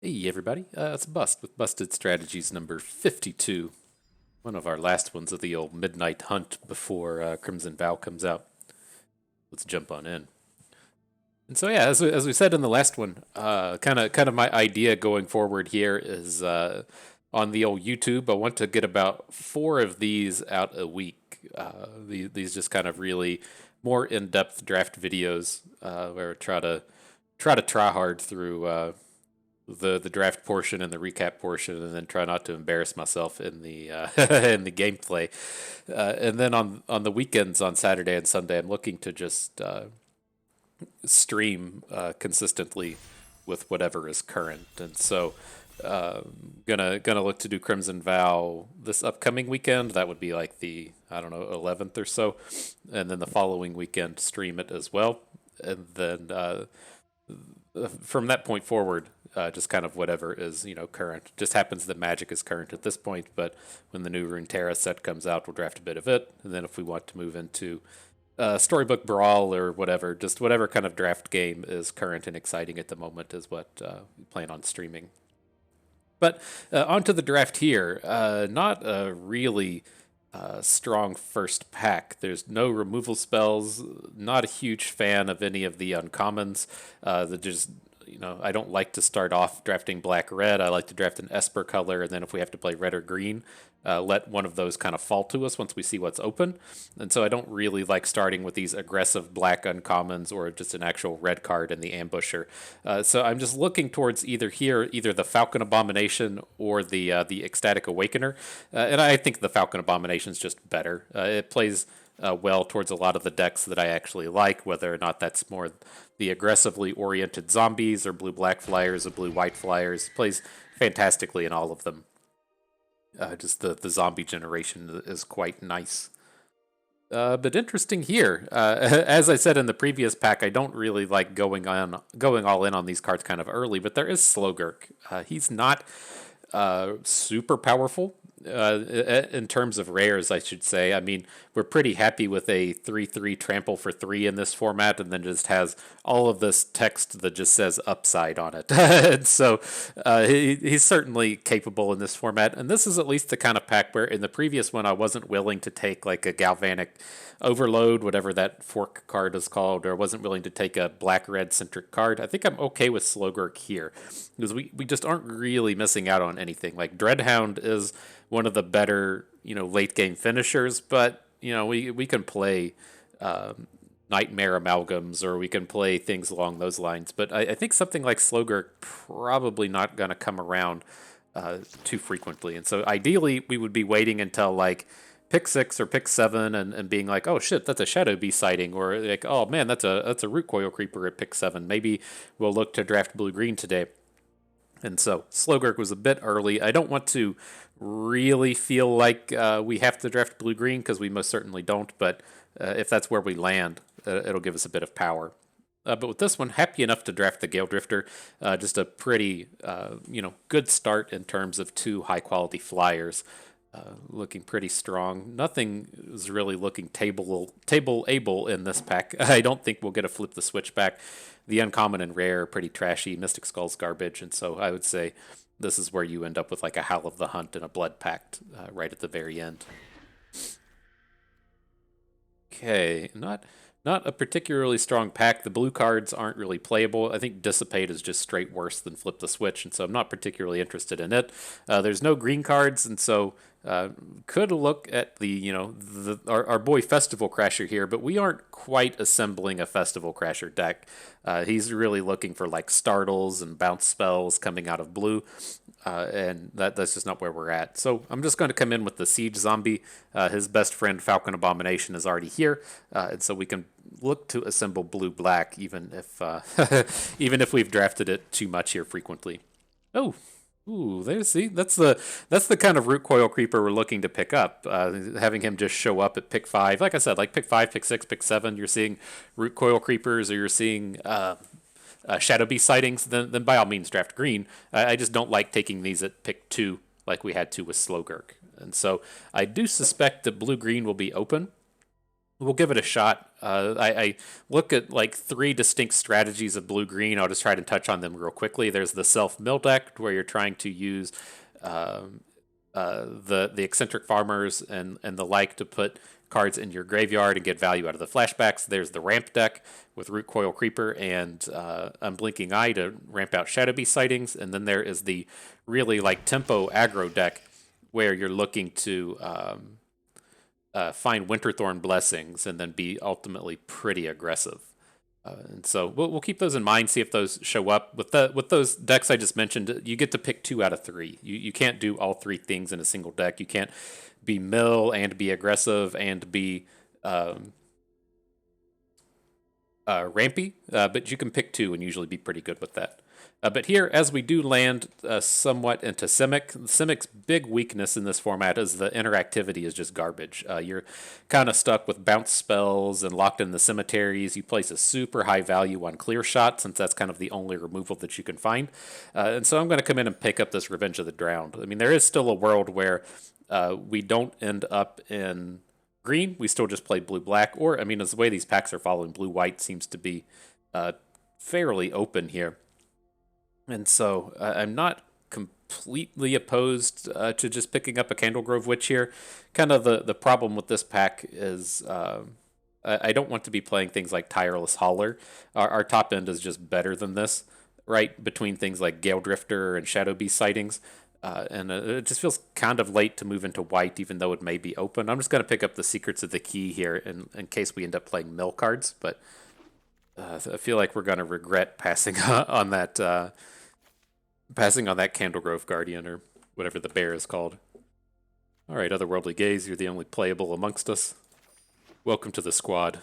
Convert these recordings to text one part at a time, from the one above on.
Hey everybody, it's Bust with Busted Strategies number 52. One of our last ones of the old midnight hunt before Crimson Vow comes out. Let's jump on in. And so yeah, as we said in the last one, kind of my idea going forward here is on the old YouTube. I want to get about four of these out a week. These just kind of really more in-depth draft videos where I try hard through the draft portion and the recap portion, and then try not to embarrass myself in the in the gameplay. And then on the weekends, on Saturday and Sunday, I'm looking to just stream consistently with whatever is current. And so, gonna look to do Crimson Vow this upcoming weekend. That would be like the, I don't know, 11th or so, and then the following weekend stream it as well. And then from that point forward, just kind of whatever is current. Just happens that Magic is current at this point, but when the new Runeterra set comes out, we'll draft a bit of it, and then if we want to move into Storybook Brawl or whatever, just whatever kind of draft game is current and exciting at the moment is what we plan on streaming. But onto the draft here. Not a really strong first pack. There's no removal spells. Not a huge fan of any of the uncommons. That just I don't like to start off drafting black red. I like to draft an Esper color, and then if we have to play red or green, let one of those kind of fall to us once we see what's open. And so I don't really like starting with these aggressive black uncommons or just an actual red card in the ambusher. So I'm just looking towards either the Falcon Abomination or the Ecstatic Awakener. And I think the Falcon Abomination is just better. It plays well towards a lot of the decks that I actually like, whether or not that's more the aggressively oriented zombies or blue-black flyers or blue-white flyers. It plays fantastically in all of them. Just the zombie generation is quite nice. But interesting here. As I said in the previous pack, I don't really like going all in on these cards kind of early, but there is Slogurk. He's not super powerful in terms of rares, I should say. I mean, we're pretty happy with a 3/3 trample for 3 in this format, and then just has all of this text that just says upside on it. And so he's certainly capable in this format, and this is at least the kind of pack where in the previous one I wasn't willing to take like a Galvanic Overload, whatever that fork card is called, or wasn't willing to take a black-red centric card. I think I'm okay with Slogurk here, because we just aren't really missing out on anything. Like Dreadhound is one of the better, late game finishers, but we can play Nightmare Amalgams, or we can play things along those lines. But I think something like Slogurk probably not going to come around too frequently. And so ideally, we would be waiting until like pick 6 or pick 7 and being like, oh shit, that's a Shadow Bee sighting, or like, oh man, that's a Root Coil Creeper at pick 7. Maybe we'll look to draft blue green today. And so Slogurk was a bit early. I don't want to really feel like we have to draft blue green, because we most certainly don't. But if that's where we land, it'll give us a bit of power. But with this one, happy enough to draft the Gale Drifter. Just a pretty, good start in terms of 2 high-quality flyers. Looking pretty strong. Nothing is really looking table able in this pack. I don't think we'll get a flip the switch back. The uncommon and rare are pretty trashy. Mystic Skull's garbage, and so I would say this is where you end up with like a Howl of the Hunt and a Blood Pact right at the very end. Okay, not a particularly strong pack. The blue cards aren't really playable. I think Dissipate is just straight worse than Flip the Switch, and so I'm not particularly interested in it. There's no green cards, and so could look at our boy Festival Crasher here, but we aren't quite assembling a Festival Crasher deck. He's really looking for like startles and bounce spells coming out of blue, and that's just not where we're at. So I'm just going to come in with the Siege Zombie. His best friend Falcon Abomination is already here, and so we can look to assemble blue-black, even if even if we've drafted it too much here frequently. Oh, ooh, see, that's the kind of Root Coil Creeper we're looking to pick up. Having him just show up at pick 5, like I said, like pick 5, pick 6, pick 7, you're seeing Root Coil Creepers, or you're seeing Shadow Beast sightings. Then by all means draft green. I just don't like taking these at pick 2 like we had to with Slogurk. And so I do suspect that blue-green will be open. we'll give it a shot. I look at like three distinct strategies of blue green. I'll just try to touch on them real quickly. There's the self mill deck where you're trying to use um, the eccentric farmers and the like to put cards in your graveyard and get value out of the flashbacks. There's the ramp deck with Root Coil Creeper and Unblinking Eye to ramp out Shadow Beast sightings, and then there is the really like tempo aggro deck where you're looking to find Winterthorn blessings and then be ultimately pretty aggressive. And so we'll keep those in mind, see if those show up. With those decks I just mentioned, you get to pick 2 out of 3. You can't do all 3 things in a single deck. You can't be mill and be aggressive and be rampy, but you can pick 2 and usually be pretty good with that. But here, as we do land somewhat into Simic, Simic's big weakness in this format is the interactivity is just garbage. You're kind of stuck with bounce spells and locked in the cemeteries. You place a super high value on Clear Shot since that's kind of the only removal that you can find. And so I'm going to come in and pick up this Revenge of the Drowned. I mean, there is still a world where we don't end up in green. We still just play blue-black. Or, I mean, as the way these packs are following, blue-white seems to be fairly open here. And so I'm not completely opposed to just picking up a Candlegrove Witch here. Kind of the problem with this pack is I don't want to be playing things like Tireless Hauler. Our top end is just better than this, right? Between things like Gale Drifter and Shadow Beast sightings. And it just feels kind of late to move into white, even though it may be open. I'm just going to pick up the Secrets of the Key here in case we end up playing mill cards. But I feel like we're going to regret passing on that Candlegrove Guardian or whatever the bear is called. All right, Otherworldly Gaze, you're the only playable amongst us. Welcome to the squad.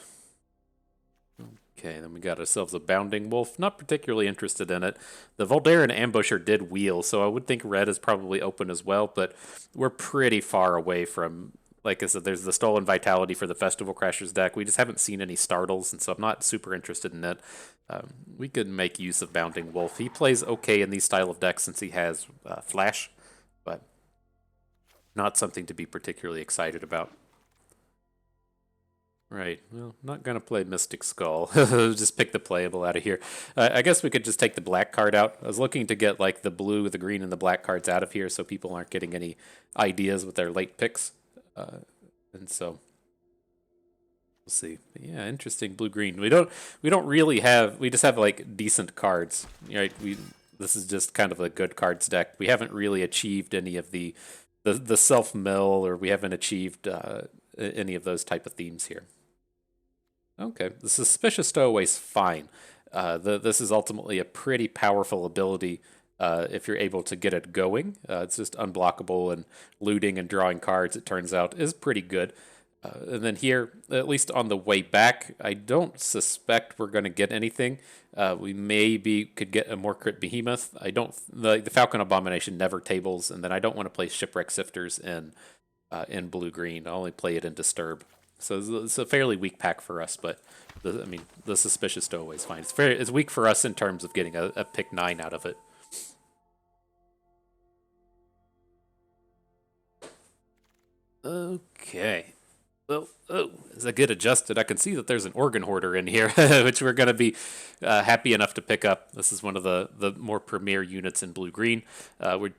Okay, then we got ourselves a Bounding Wolf. Not particularly interested in it. The Voldaren Ambusher did wheel, so I would think red is probably open as well, but we're pretty far away from, like I said, there's the Stolen Vitality for the Festival Crashers deck. We just haven't seen any startles, and so I'm not super interested in it. We could make use of Bounding Wolf. He plays okay in these style of decks since he has Flash, but not something to be particularly excited about. Right. Well, not going to play Mystic Skull. Just pick the playable out of here. I guess we could just take the black card out. I was looking to get like the blue, the green, and the black cards out of here so people aren't getting any ideas with their late picks. And so we'll see. But yeah, interesting blue-green. We don't really have. We just have like decent cards. Right. This is just kind of a good cards deck. We haven't really achieved any of the self mill, or we haven't achieved any of those type of themes here. Okay, the Suspicious Stowaway's fine. This is ultimately a pretty powerful ability if you're able to get it going. It's just unblockable, and looting and drawing cards, it turns out, is pretty good. And then here, at least on the way back, I don't suspect we're going to get anything. We maybe could get a more crit Behemoth. I don't. The Falcon Abomination never tables, and then I don't want to play Shipwreck Sifters in blue green. I only play it in Disturb. So it's a fairly weak pack for us, but the Suspicious Stowaway is fine. It's weak for us in terms of getting a pick 9 out of it. Okay. Well, as I get adjusted, I can see that there's an Organ Hoarder in here, which we're going to be happy enough to pick up. This is one of the more premier units in blue-green. We're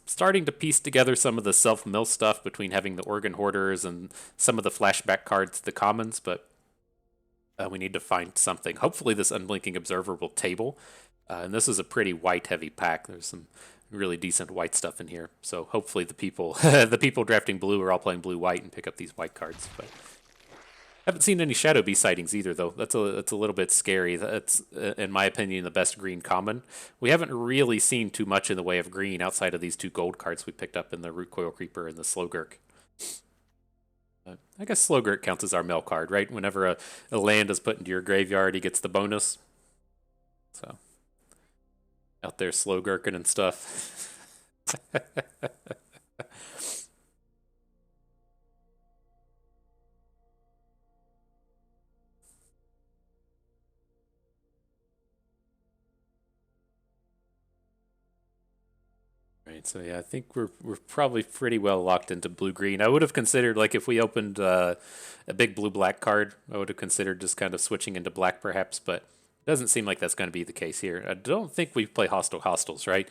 starting to piece together some of the self-mill stuff between having the Organ Hoarders and some of the flashback cards, the commons, but we need to find something. Hopefully this Unblinking Observer will table, and this is a pretty white-heavy pack. There's some really decent white stuff in here. So hopefully the people the people drafting blue are all playing blue-white and pick up these white cards. But haven't seen any Shadow Beast sightings either, though. That's a little bit scary. That's, in my opinion, the best green common. We haven't really seen too much in the way of green outside of these 2 gold cards we picked up in the Root Coil Creeper and the Slowgurk. I guess Slowgurk counts as our mill card, right? Whenever a land is put into your graveyard, he gets the bonus. So out there slow gurking and stuff. Right. right, so yeah, I think we're probably pretty well locked into blue-green. I would have considered, like, if we opened a big blue-black card, I would have considered just kind of switching into black perhaps, but it doesn't seem like that's going to be the case here. I don't think we play hostile hostiles, right?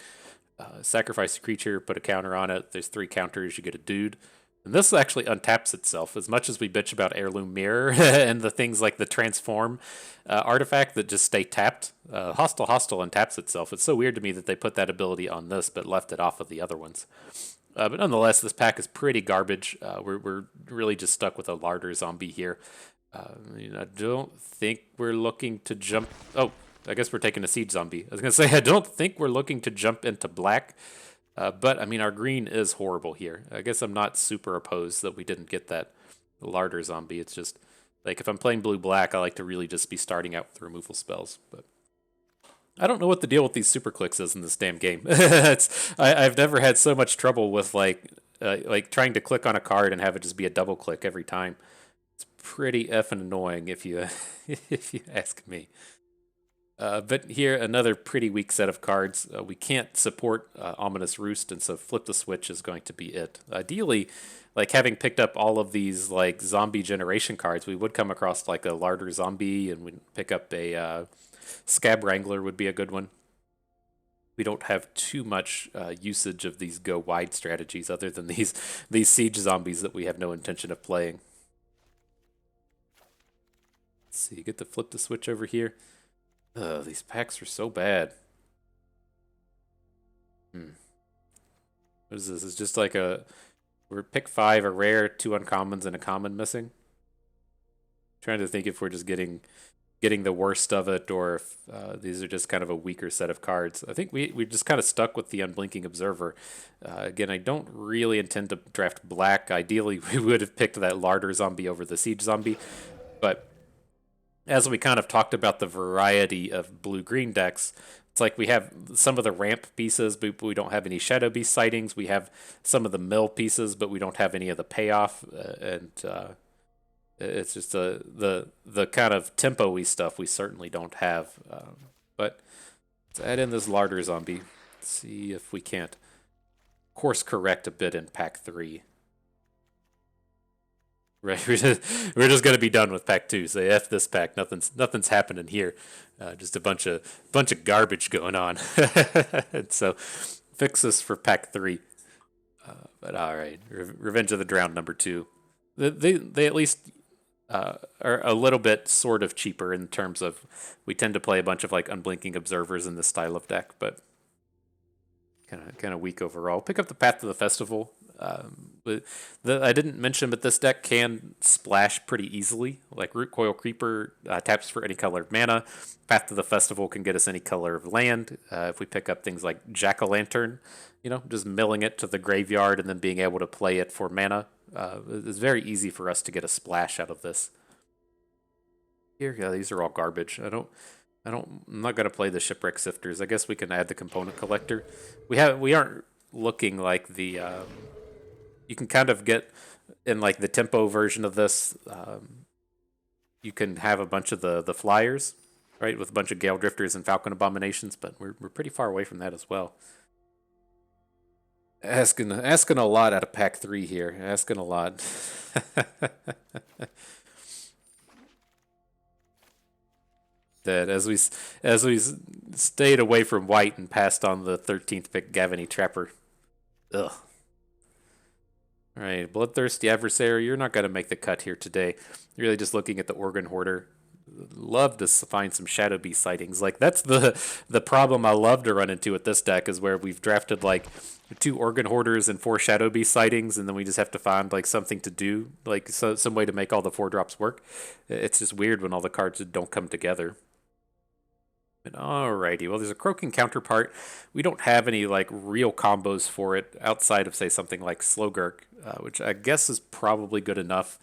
Sacrifice a creature, put a counter on it. There's 3 counters, you get a dude. And this actually untaps itself. As much as we bitch about Heirloom Mirror and the things like the Transform artifact that just stay tapped, Hostile untaps itself. It's so weird to me that they put that ability on this but left it off of the other ones. But nonetheless, this pack is pretty garbage. We're really just stuck with a larder zombie here. I don't think we're looking to jump... Oh, I guess we're taking a siege zombie. I was going to say, I don't think we're looking to jump into black. But, I mean, our green is horrible here. I guess I'm not super opposed that we didn't get that larder zombie. It's just, like, if I'm playing blue-black, I like to really just be starting out with removal spells. But I don't know what the deal with these super clicks is in this damn game. I've never had so much trouble with, like trying to click on a card and have it just be a double click every time. It's pretty effing annoying if you, if you ask me. But here, another pretty weak set of cards. We can't support Ominous Roost, and so Flip the Switch is going to be it. Ideally, like having picked up all of these like zombie generation cards, we would come across like a larder zombie, and we'd pick up a Scab Wrangler would be a good one. We don't have too much usage of these go wide strategies other than these siege zombies that we have no intention of playing. Let's see, get the Flip the Switch over here. These packs are so bad. What is this? It's just like we're pick 5, a rare, 2 uncommons, and a common missing. Trying to think if we're just getting the worst of it, or if these are just kind of a weaker set of cards. I think we just kind of stuck with the Unblinking Observer. Again, I don't really intend to draft black. Ideally, we would have picked that larder zombie over the siege zombie, but as we kind of talked about the variety of blue-green decks, it's like we have some of the ramp pieces, but we don't have any Shadow Beast sightings. We have some of the mill pieces, but we don't have any of the payoff. And it's just the kind of tempo-y stuff we certainly don't have. But let's add in this larder zombie. Let's see if we can't course correct a bit in pack 3. Right, we're just gonna be done with pack 2. Say F this pack. Nothing's happening here. Just a bunch of garbage going on. And so fix this for pack 3. But all right, Revenge of the Drowned number 2. They at least are a little bit sort of cheaper in terms of we tend to play a bunch of like Unblinking Observers in this style of deck, but kind of weak overall. Pick up the Path to the Festival. I didn't mention, but this deck can splash pretty easily. Like Root Coil Creeper taps for any color of mana. Path to the Festival can get us any color of land. If we pick up things like Jack-o'-lantern, just milling it to the graveyard and then being able to play it for mana. It's very easy for us to get a splash out of this. Here, yeah, these are all garbage. I'm not gonna play the Shipwreck Sifters. I guess we can add the Component Collector. We aren't looking like the. You can kind of get in like the tempo version of this. You can have a bunch of the flyers, right, with a bunch of Gale Drifters and Falcon Abominations, but we're pretty far away from that as well. Asking a lot out of pack 3 here. Asking a lot. That as we stayed away from white and passed on the 13th pick, Gavany Trapper. Ugh. All right, Bloodthirsty Adversary, you're not going to make the cut here today. You're really just looking at the Organ Hoarder. Love to find some Shadow Beast sightings. Like, that's the problem I love to run into with this deck, is where we've drafted like 2 Organ Hoarders and 4 Shadow Beast sightings, and then we just have to find like something to do, like some way to make all the 4 drops work. It's just weird when all the cards don't come together. Alrighty, well, there's a Croaking Counterpart. We don't have any like real combos for it outside of, say, something like Slowgurk, which I guess is probably good enough.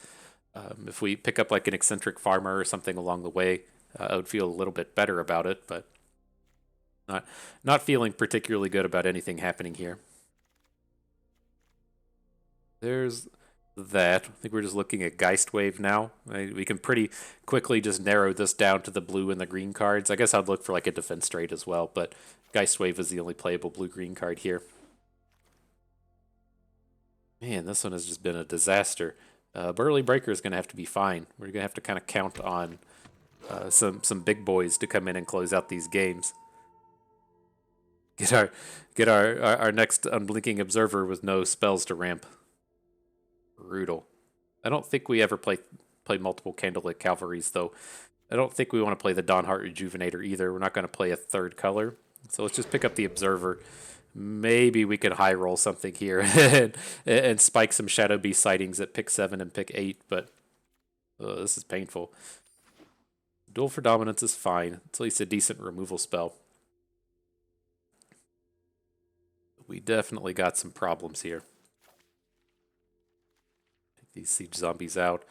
If we pick up like an Eccentric Farmer or something along the way, I would feel a little bit better about it, but not feeling particularly good about anything happening here. There's that. I think we're just looking at Geistwave now. We can pretty quickly just narrow this down to the blue and the green cards. I guess I'd look for like a defense trade as well, but Geistwave is the only playable blue-green card here. Man, this one has just been a disaster. Burly Breaker is going to have to be fine. We're going to have to kind of count on some big boys to come in and close out these games. Get our our next unblinking observer with no spells to ramp. Brutal. I don't think we ever play multiple Candlelit Cavalries though. I don't think we want to play the Dawnheart Rejuvenator either. We're not going to play a third color. So let's just pick up the Observer. Maybe we could high roll something here and spike some Shadow Beast sightings at pick 7 and pick 8, but this is painful. Duel for Dominance is fine. It's at least a decent removal spell. We definitely got some problems here. Take these Siege Zombies out.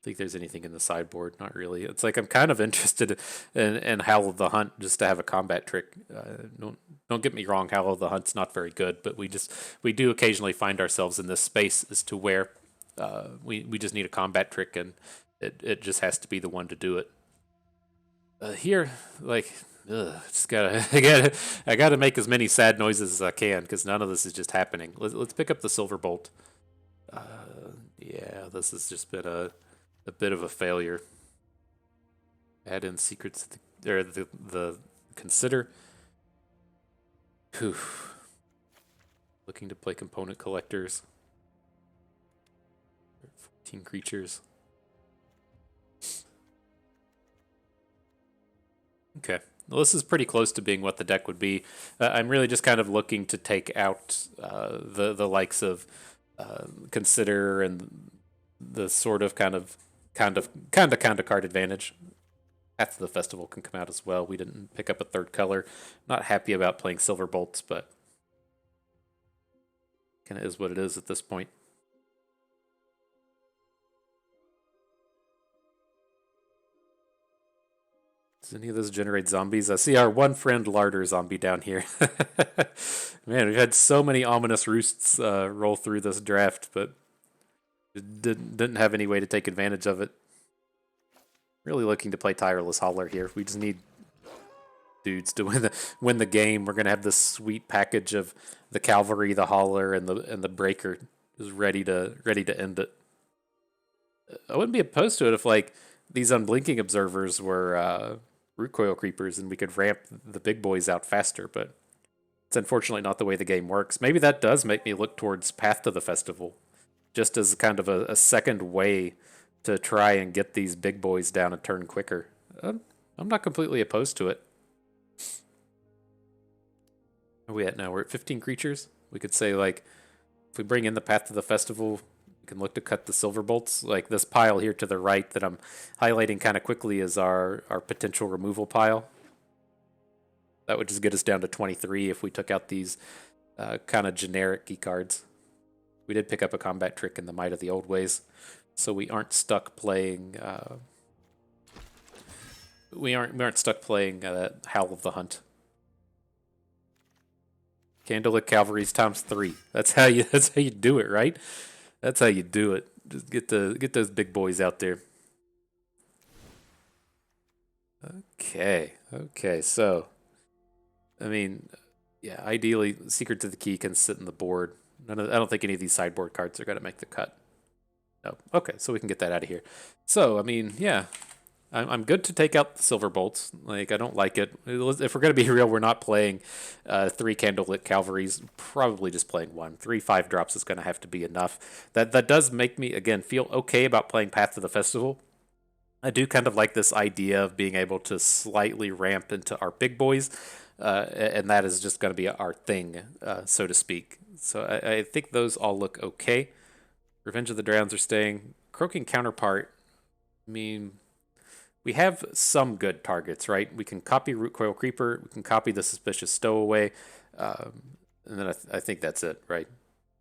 Think there's anything in the sideboard. Not really. It's like I'm kind of interested in Howl of the Hunt just to have a combat trick. Don't get me wrong, Howl of the Hunt's not very good, but we do occasionally find ourselves in this space as to where we just need a combat trick, and it just has to be the one to do it. Here, like, just I gotta make as many sad noises as I can because none of this is just happening. Let's pick up the Silver Bolt. Yeah, this has just been a bit of a failure. Add in secrets, or the consider. Whew. Looking to play component collectors. 14 creatures. Okay. Well, this is pretty close to being what the deck would be. I'm really just kind of looking to take out the likes of consider and the sort of kind of card advantage. After the festival can come out as well. We didn't pick up a third color. Not happy about playing Silver Bolts, but kind of is what it is at this point. Does any of this generate zombies? I see our one friend Larder zombie down here. Man, we've had so many ominous roosts roll through this draft, but didn't have any way to take advantage of it. Really looking to play Tireless Hauler here. We just need dudes to win the game. We're gonna have this sweet package of the Cavalry, the Hauler, and the Breaker is ready to end it. I wouldn't be opposed to it if like these unblinking observers were root coil creepers and we could ramp the big boys out faster, but it's unfortunately not the way the game works. Maybe that does make me look towards Path to the Festival, just as kind of a second way to try and get these big boys down a turn quicker. I'm not completely opposed to it. Where are we at now? We're at 15 creatures. We could say, like, if we bring in the Path to the Festival, we can look to cut the Silver Bolts. Like, this pile here to the right that I'm highlighting kind of quickly is our potential removal pile. That would just get us down to 23 if we took out these kind of generic key cards. We did pick up a combat trick in the Might of the Old Ways, so we aren't stuck playing. We aren't stuck playing Howl of the Hunt. Candlelit Cavalries times 3. That's how you do it, right? That's how you do it. Just get those big boys out there. Okay. So, I mean, yeah. Ideally, Secret to the Key can sit in the board. I don't think any of these sideboard cards are going to make the cut. No. Okay, so we can get that out of here. So, I mean, yeah. I'm good to take out the Silver Bolts. Like, I don't like it. If we're going to be real, we're not playing 3 Candlelit Cavalries. Probably just playing 1. 3 5-drops is going to have to be enough. That does make me, again, feel okay about playing Path to the Festival. I do kind of like this idea of being able to slightly ramp into our big boys, and that is just going to be our thing, so to speak. So I think those all look okay. Revenge of the Drowns are staying. Croaking Counterpart, I mean, we have some good targets, right? We can copy Root Coil Creeper, we can copy the Suspicious Stowaway, and then I think that's it, right?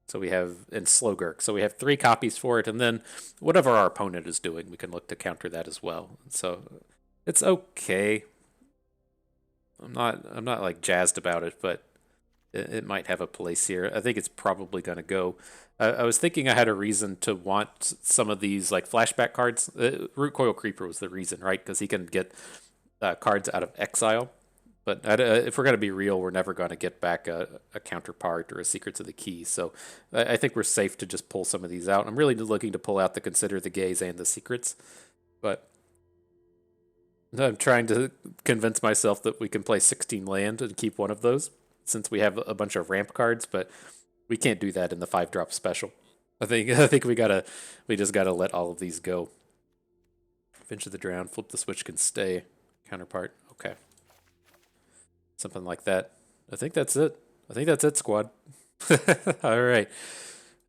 So we have, and Slowgurk. So we have 3 copies for it, and then whatever our opponent is doing, we can look to counter that as well. So it's okay. I'm not like jazzed about it, but it might have a place here. I think it's probably going to go. I was thinking I had a reason to want some of these like flashback cards. Root Coil Creeper was the reason, right? Because he can get cards out of exile. But if we're going to be real, we're never going to get back a counterpart or a Secrets of the Key. So I think we're safe to just pull some of these out. I'm really looking to pull out the Consider the Gaze and the Secrets. But I'm trying to convince myself that we can play 16 land and keep one of those, since we have a bunch of ramp cards, but we can't do that in the 5-drop special. I think we just gotta let all of these go. Finch of the Drown, flip the switch can stay. Counterpart, okay. Something like that. I think that's it. I think that's it, squad. All right.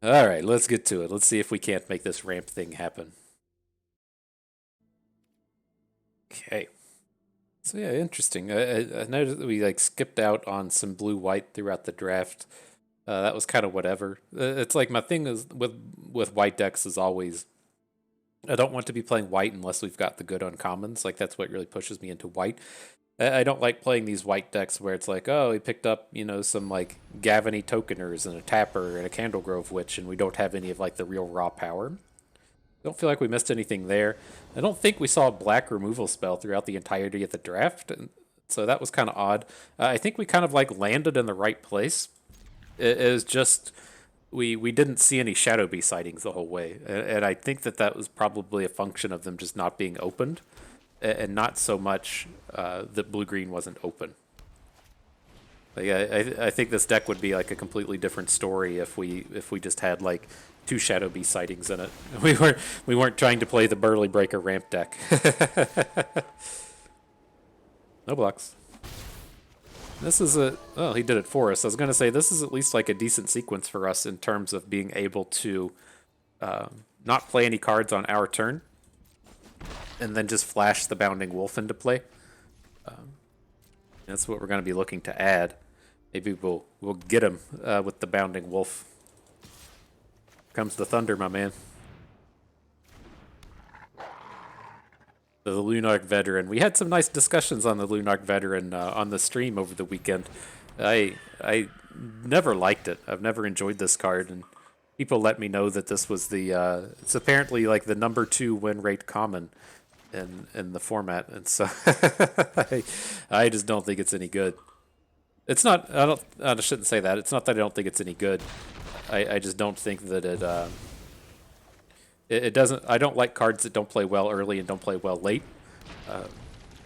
All right, let's get to it. Let's see if we can't make this ramp thing happen. Okay. So yeah, interesting. I noticed that we like skipped out on some blue-white throughout the draft. That was kind of whatever. It's like my thing is with white decks is always I don't want to be playing white unless we've got the good uncommons. Like that's what really pushes me into white. I don't like playing these white decks where it's like, oh, we picked up, some like Gavany Tokeners and a Tapper and a Candlegrove Witch, and we don't have any of like the real raw power. Don't feel like we missed anything there. I don't think we saw a black removal spell throughout the entirety of the draft, and so that was kind of odd. I think we kind of like landed in the right place. It was just we didn't see any Shadow Beast sightings the whole way, and I think that was probably a function of them just not being opened, and not so much that blue green wasn't open. Like I think this deck would be like a completely different story if we just had like 2 Shadow Beast sightings in it. We weren't trying to play the Burly Breaker ramp deck. No blocks. This is he did it for us. I was gonna say this is at least like a decent sequence for us in terms of being able to not play any cards on our turn, and then just flash the Bounding Wolf into play. That's what we're going to be looking to add. Maybe we'll get him with the Bounding Wolf. Comes the thunder, my man. The Lunark Veteran. We had some nice discussions on the Lunark Veteran on the stream over the weekend. I never liked it. I've never enjoyed this card, and people let me know that this was the it's apparently like the number 2 win rate common in the format, and so I just don't think it's any good. It's not. I shouldn't say that. It's not that I don't think it's any good. I just don't think that it doesn't. I don't like cards that don't play well early and don't play well late,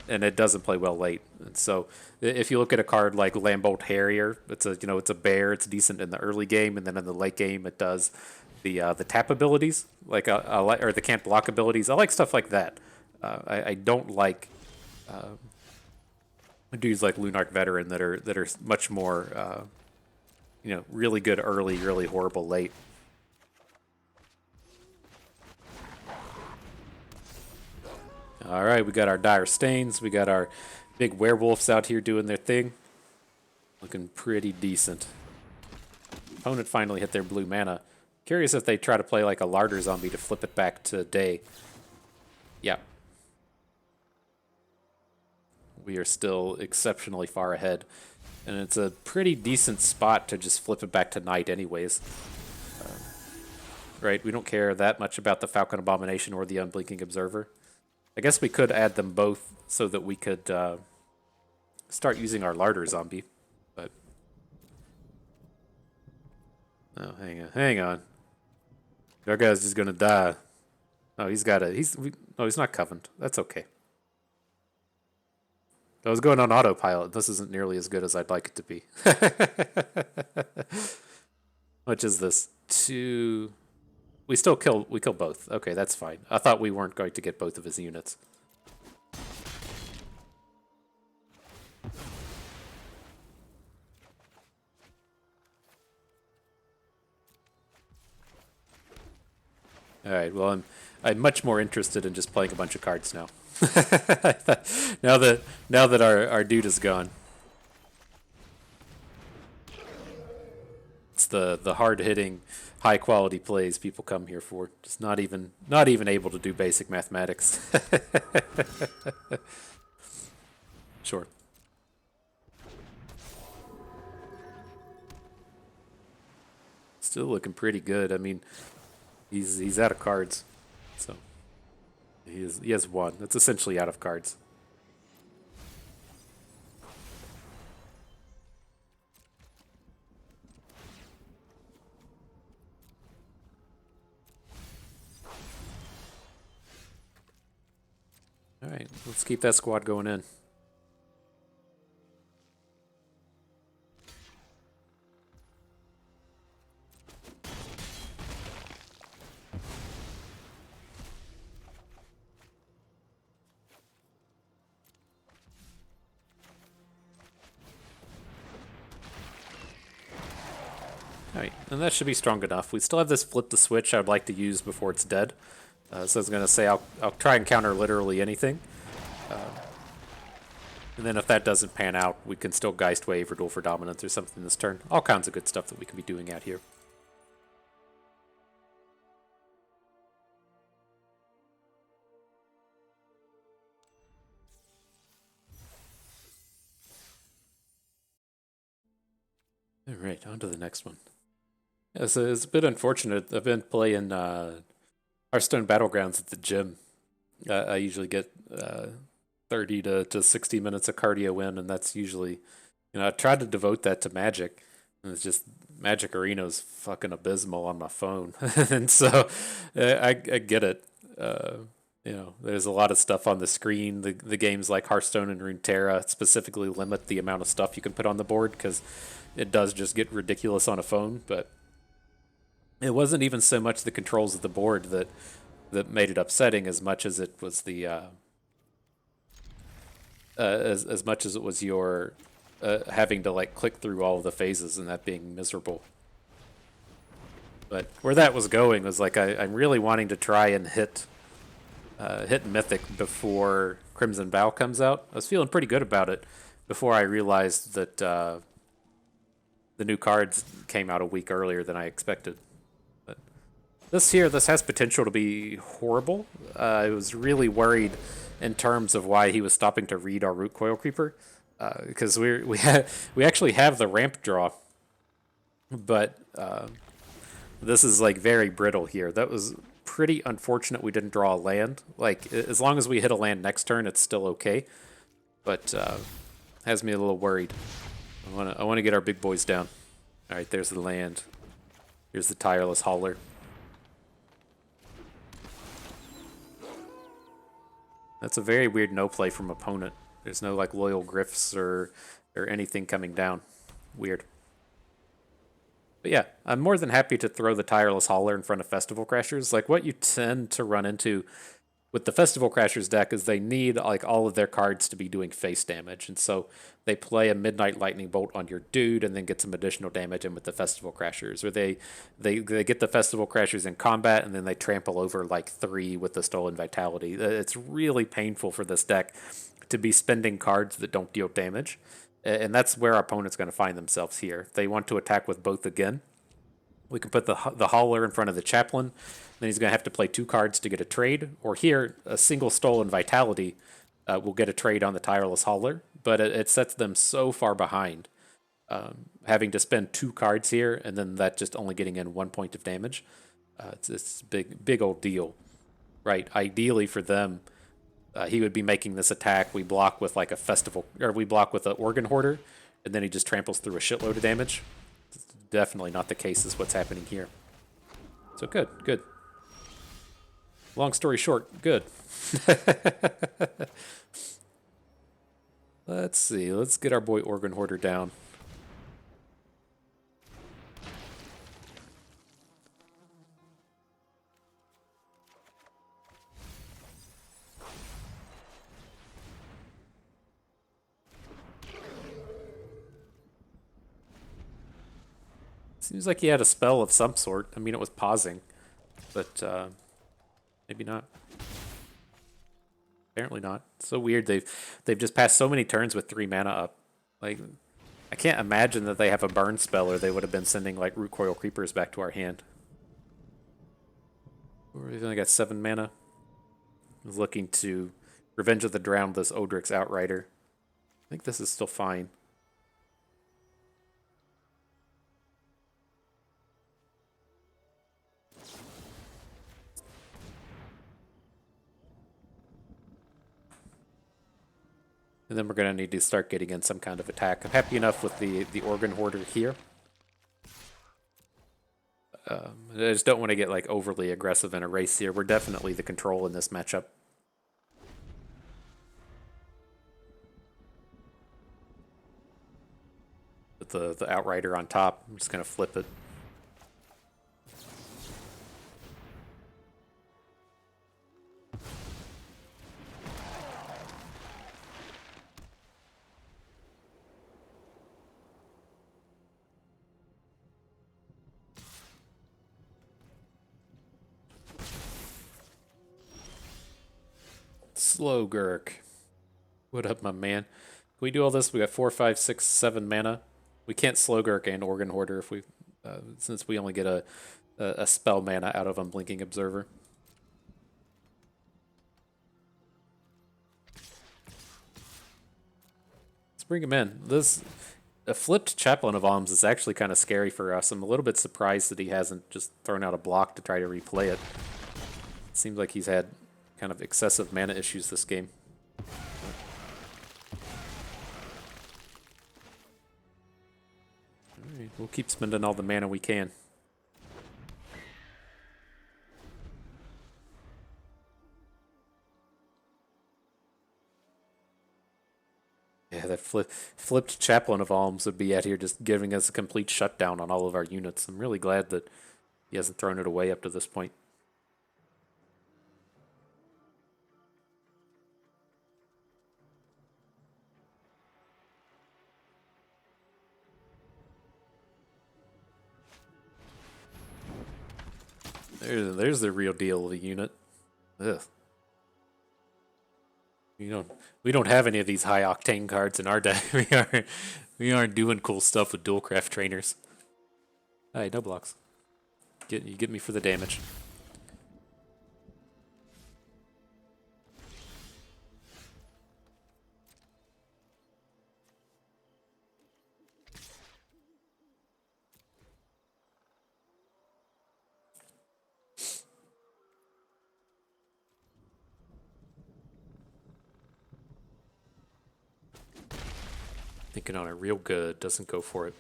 and it doesn't play well late. And so if you look at a card like Lambolt Harrier, it's a bear. It's decent in the early game, and then in the late game it does the tap abilities, like or the can't block abilities. I like stuff like that. I don't like dudes like Lunark Veteran that are much more really good early, really horrible late. All right, we got our Dire Stains. We got our big werewolves out here doing their thing. Looking pretty decent. Opponent finally hit their blue mana. Curious if they try to play like a Larder Zombie to flip it back to day. Yeah. We are still exceptionally far ahead. And it's a pretty decent spot to just flip it back to night anyways. Right, we don't care that much about the Falcon Abomination or the Unblinking Observer. I guess we could add them both so that we could start using our Larder Zombie. But oh, hang on. Our guy's just gonna die. Oh, he's not Covenant. That's okay. I was going on autopilot. This isn't nearly as good as I'd like it to be. Which is this? 2. We kill both. Okay, that's fine. I thought we weren't going to get both of his units. All right. Well, I'm much more interested in just playing a bunch of cards now. now that our dude is gone. It's the hard-hitting, high-quality plays people come here for. Just not even able to do basic mathematics. Sure. Still looking pretty good. I mean, he's out of cards, so he has 1. That's essentially out of cards. let's keep that squad going in. Alright, and that should be strong enough. We still have this flip the switch I would like to use before it's dead. So I was going to say I'll try and counter literally anything. And then if that doesn't pan out, we can still Geist Wave or Duel for Dominance or something this turn. All kinds of good stuff that we can be doing out here. Alright, on to the next one. Yeah, so it's a bit unfortunate. I've been playing Hearthstone Battlegrounds at the gym. I usually get 30 to 60 minutes of cardio in, and that's usually, I tried to devote that to Magic, and it's just Magic Arena's fucking abysmal on my phone. And so I get it. There's a lot of stuff on the screen. The games like Hearthstone and Runeterra specifically limit the amount of stuff you can put on the board because it does just get ridiculous on a phone, but it wasn't even so much the controls of the board that made it upsetting as much as it was the as much as it was your having to like click through all of the phases and that being miserable. But where that was going was like I'm really wanting to try and hit Mythic before Crimson Vow comes out. I was feeling pretty good about it before I realized that the new cards came out a week earlier than I expected. But this has potential to be horrible. I was really worried in terms of why he was stopping to read our Root Coil Creeper, because we actually have the ramp draw, but this is like very brittle here. That was pretty unfortunate we didn't draw a land. Like, as long as we hit a land next turn, it's still okay, but has me a little worried. I want to get our big boys down. All right, there's the land. Here's the Tireless Hauler. That's a very weird no play from opponent. There's no like loyal Griffs or anything coming down. Weird. But yeah, I'm more than happy to throw the Tireless Hauler in front of Festival Crashers. Like, what you tend to run into with the Festival Crashers deck is they need like all of their cards to be doing face damage, and so they play a Midnight Lightning Bolt on your dude and then get some additional damage in with the Festival Crashers, or they get the Festival Crashers in combat and then they trample over like 3 with the Stolen Vitality. It's really painful for this deck to be spending cards that don't deal damage, and that's where our opponent's going to find themselves here. If they want to attack with both again, we can put the Hauler in front of the Chaplain. Then he's going to have to play 2 cards to get a trade. Or here, a single Stolen Vitality will get a trade on the Tireless Hauler. But it sets them so far behind, having to spend 2 cards here, and then that just only getting in 1 point of damage. It's a big old deal, right? Ideally for them, he would be making this attack. We block with like a Festival, or we block with an Organ Hoarder, and then he just tramples through a shitload of damage. It's definitely not the case is what's happening here. So good. Long story short, good. Let's see. Let's get our boy Organ Hoarder down. Seems like he had a spell of some sort. I mean, it was pausing, but maybe not. Apparently not. It's so weird. They've just passed so many turns with 3 mana up. Like, I can't imagine that they have a burn spell, or they would have been sending like Root Coil Creepers back to our hand. We've only got 7 mana. I was looking to Revenge of the Drowned, this Odric's Outrider. I think this is still fine. And then we're going to need to start getting in some kind of attack. I'm happy enough with the Organ Hoarder here. I just don't want to get like overly aggressive in a race here. We're definitely the control in this matchup. the Outrider on top. I'm just gonna flip it. Slow Gurk. What up, my man? Can we do all this? We got 4, 5, 6, 7 mana. We can't Slow Gurk and Organ Hoarder if we, since we only get a spell mana out of Unblinking Observer. Let's bring him in. A flipped Chaplain of Alms is actually kind of scary for us. I'm a little bit surprised that he hasn't just thrown out a block to try to replay it. It seems like he's had kind of excessive mana issues this game. Alright, we'll keep spending all the mana we can. Yeah, that flipped Chaplain of Alms would be out here just giving us a complete shutdown on all of our units. I'm really glad that he hasn't thrown it away up to this point. There's the real deal of the unit. Ugh. We don't have any of these high octane cards in our deck. We aren't doing cool stuff with Duelcraft trainers. Hey, no blocks. You get me for the damage. Thinking on it real good, doesn't go for it.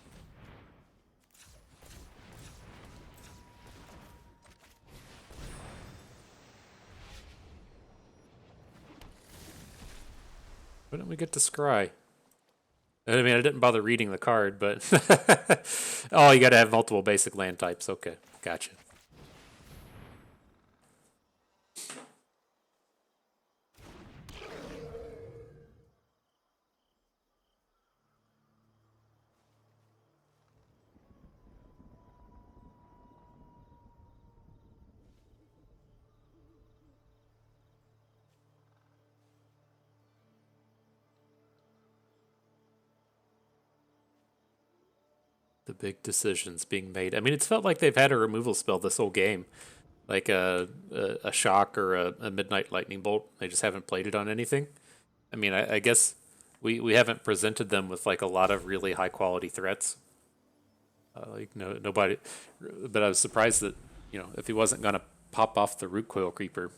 Why don't we get to Scry? I mean, I didn't bother reading the card, but... Oh, you gotta have multiple basic land types. Okay, gotcha. The big decisions being made. I mean, it's felt like they've had a removal spell this whole game, like a shock or a midnight lightning bolt. They just haven't played it on anything. I mean, I guess we haven't presented them with like a lot of really high quality threats. Nobody. But I was surprised that if he wasn't gonna pop off the root coil creeper,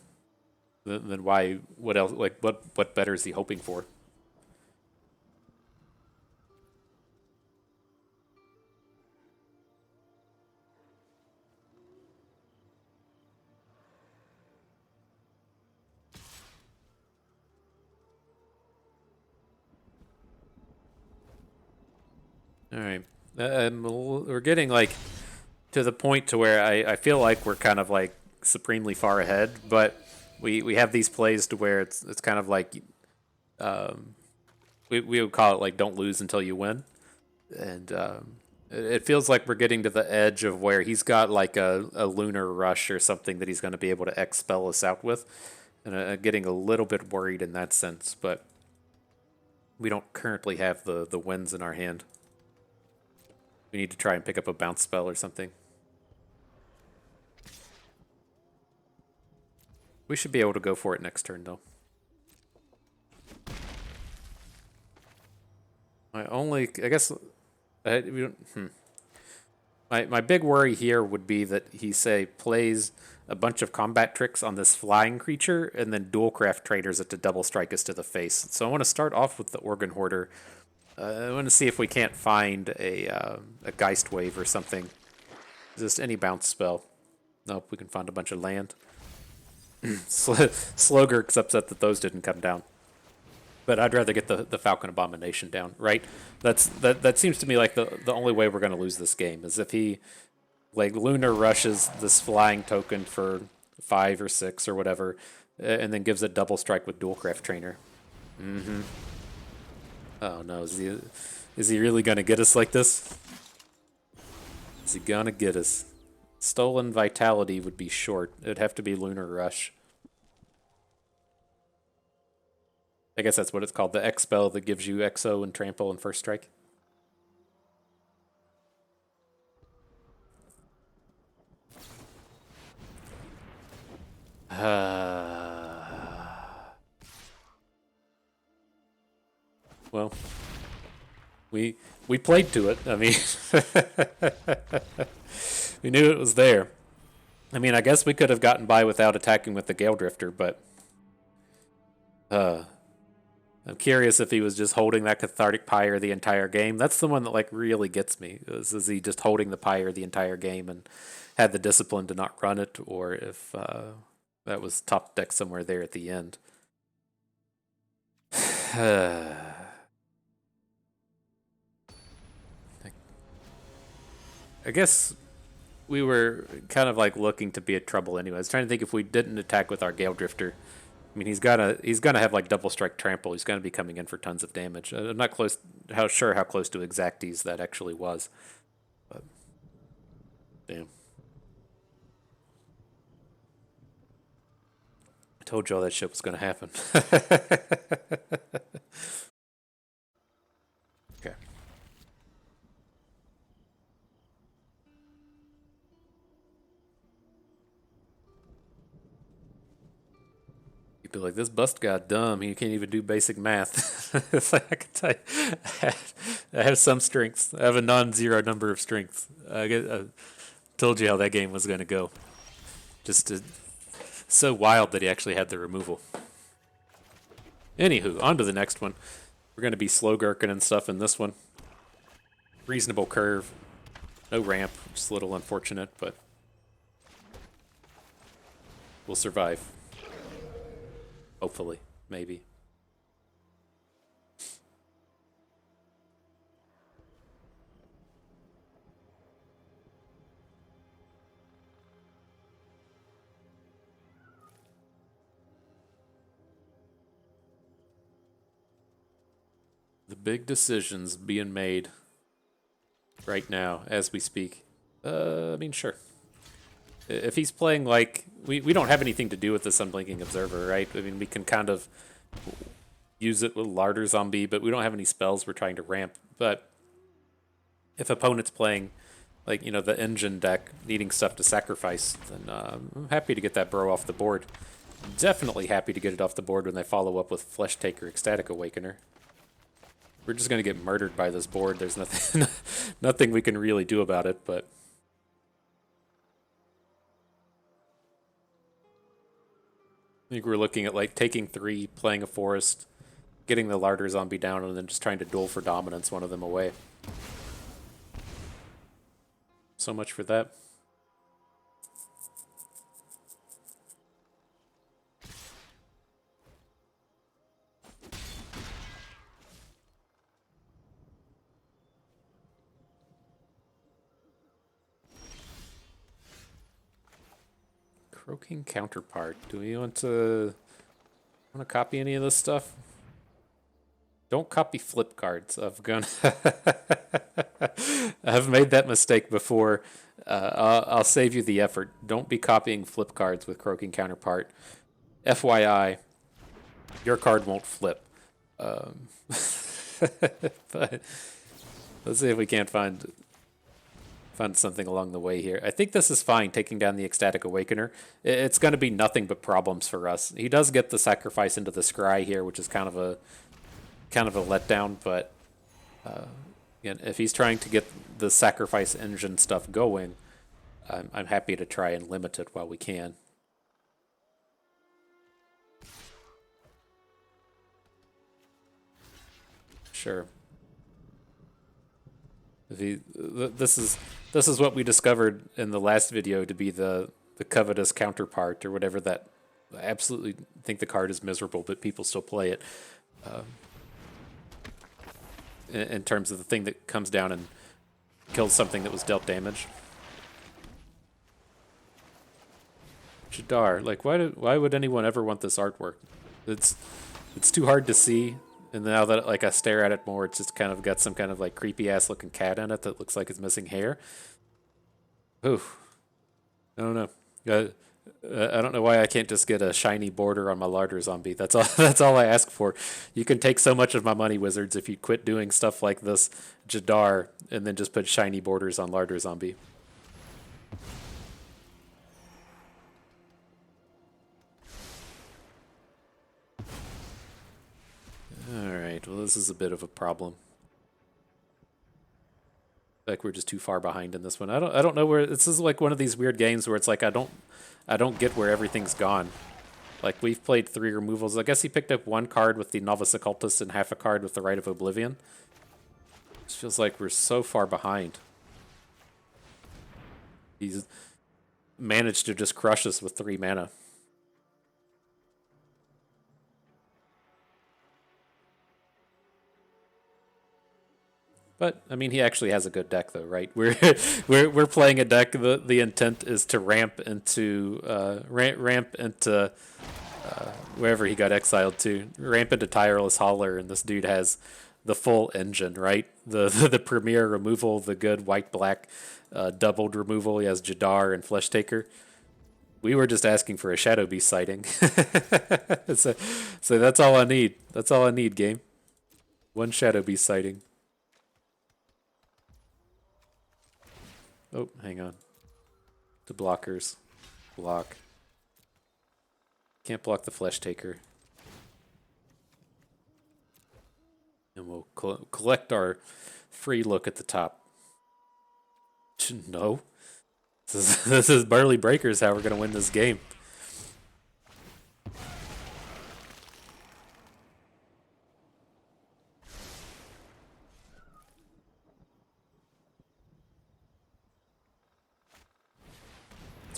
then why? What else? Like what better is he hoping for? All right. We're getting like to the point to where I feel like we're kind of like supremely far ahead, but we have these plays to where it's kind of like we would call it like don't lose until you win, and it feels like we're getting to the edge of where he's got like a lunar rush or something that he's going to be able to expel us out with, and getting a little bit worried in that sense, but we don't currently have the wins in our hand. We need to try and pick up a bounce spell or something. We should be able to go for it next turn, though. I guess, My big worry here would be that he plays a bunch of combat tricks on this flying creature, and then Duelcraft traders it to double strike us to the face. So I want to start off with the Organ Hoarder. I want to see if we can't find a Geist Wave or something. Just any bounce spell. Nope, we can find a bunch of land. Slogurk's upset that those didn't come down. But I'd rather get the Falcon Abomination down, right? That seems to me like the only way we're going to lose this game is if he like Lunar rushes this flying token for 5 or 6 or whatever, and then gives it double strike with Dual Craft Trainer. Oh no, is he really going to get us like this? Is he going to get us? Stolen Vitality would be short. It'd have to be Lunar Rush. I guess that's what it's called, the X spell that gives you XO and Trample and First Strike. Well, we played to it. I mean, we knew it was there. I mean, I guess we could have gotten by without attacking with the Gale Drifter, but I'm curious if he was just holding that Cathartic Pyre the entire game. That's the one that like really gets me. Is he just holding the Pyre the entire game and had the discipline to not run it, or if that was top deck somewhere there at the end. I guess we were kind of like looking to be in trouble anyway. I was trying to think if we didn't attack with our Gale Drifter. I mean, he's gonna have like double strike trample. He's gonna be coming in for tons of damage. I'm not sure how close to exacties that actually was. But damn, I told you all that shit was gonna happen. Okay. Be like, this bust got dumb. He can't even do basic math. It's like, I can tell you, I have some strengths. I have a non-zero number of strengths. I told you how that game was going to go. So wild that he actually had the removal. Anywho, on to the next one. We're going to be slow gherkin and stuff in this one. Reasonable curve. No ramp. Just a little unfortunate, but we'll survive. Hopefully, maybe. The big decisions being made right now as we speak. I mean, sure. If he's playing like... We don't have anything to do with this Unblinking Observer, right? I mean, we can kind of use it with Larder Zombie, but we don't have any spells we're trying to ramp. But if opponent's playing, like, you know, the engine deck, needing stuff to sacrifice, then I'm happy to get that bro off the board. Definitely happy to get it off the board when they follow up with Flesh Taker Ecstatic Awakener. We're just going to get murdered by this board. There's nothing, nothing we can really do about it, but... I think we're looking at like taking 3, playing a forest, getting the Larder Zombie down, and then just trying to duel for dominance one of them away. So much for that. Croaking Counterpart. Do we want to copy any of this stuff? Don't copy flip cards. I've made that mistake before. I'll save you the effort. Don't be copying flip cards with Croaking Counterpart. FYI, your card won't flip. But let's see if we can't find something along the way here. I think this is fine, taking down the Ecstatic Awakener. It's going to be nothing but problems for us. He does get the sacrifice into the scry here, which is kind of a letdown, but again, if he's trying to get the sacrifice engine stuff going, I'm happy to try and limit it while we can. Sure. This is what we discovered in the last video to be the covetous counterpart or whatever that. I absolutely think the card is miserable, but people still play it. in terms of the thing that comes down and kills something that was dealt damage. Jadar, like why would anyone ever want this artwork? It's too hard to see, and now that like I stare at it more, it's just kind of got some kind of like creepy ass looking cat in it that looks like it's missing hair. Ooh, I don't know. I don't know why I can't just get a shiny border on my larder zombie. That's all. That's all I ask for. You can take so much of my money, Wizards, if you quit doing stuff like this, Jadar, and then just put shiny borders on larder zombie. All right. Well, this is a bit of a problem. Like we're just too far behind in this one. I don't know where this is. Like one of these weird games where it's like I don't get where everything's gone. Like we've played 3 removals. I guess he picked up 1 card with the Novice Occultist and half a card with the Rite of Oblivion. It feels like we're so far behind. He's managed to just crush us with 3 mana. But I mean, he actually has a good deck, though, right? We're playing a deck. The intent is to ramp into wherever he got exiled to. Ramp into Tireless Hauler, and this dude has the full engine, right? The premier removal, the good white black doubled removal. He has Jadar and Flesh Taker. We were just asking for a Shadow Beast sighting. So that's all I need. That's all I need, game. 1 Shadow Beast sighting. Oh, hang on. The blockers. Block. Can't block the Flesh Taker. And we'll collect our free look at the top. No. This is Burly Breakers how we're going to win this game.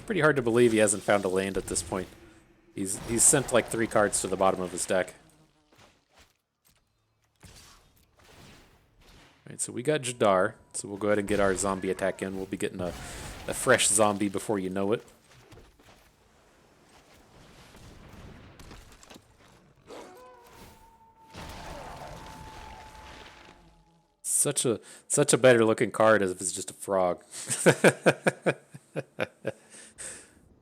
Pretty hard to believe he hasn't found a land at this point. He's sent like 3 cards to the bottom of his deck. Alright, so we got Jadar, so we'll go ahead and get our zombie attack in. We'll be getting a fresh zombie before you know it. Such a better looking card as if it's just a frog.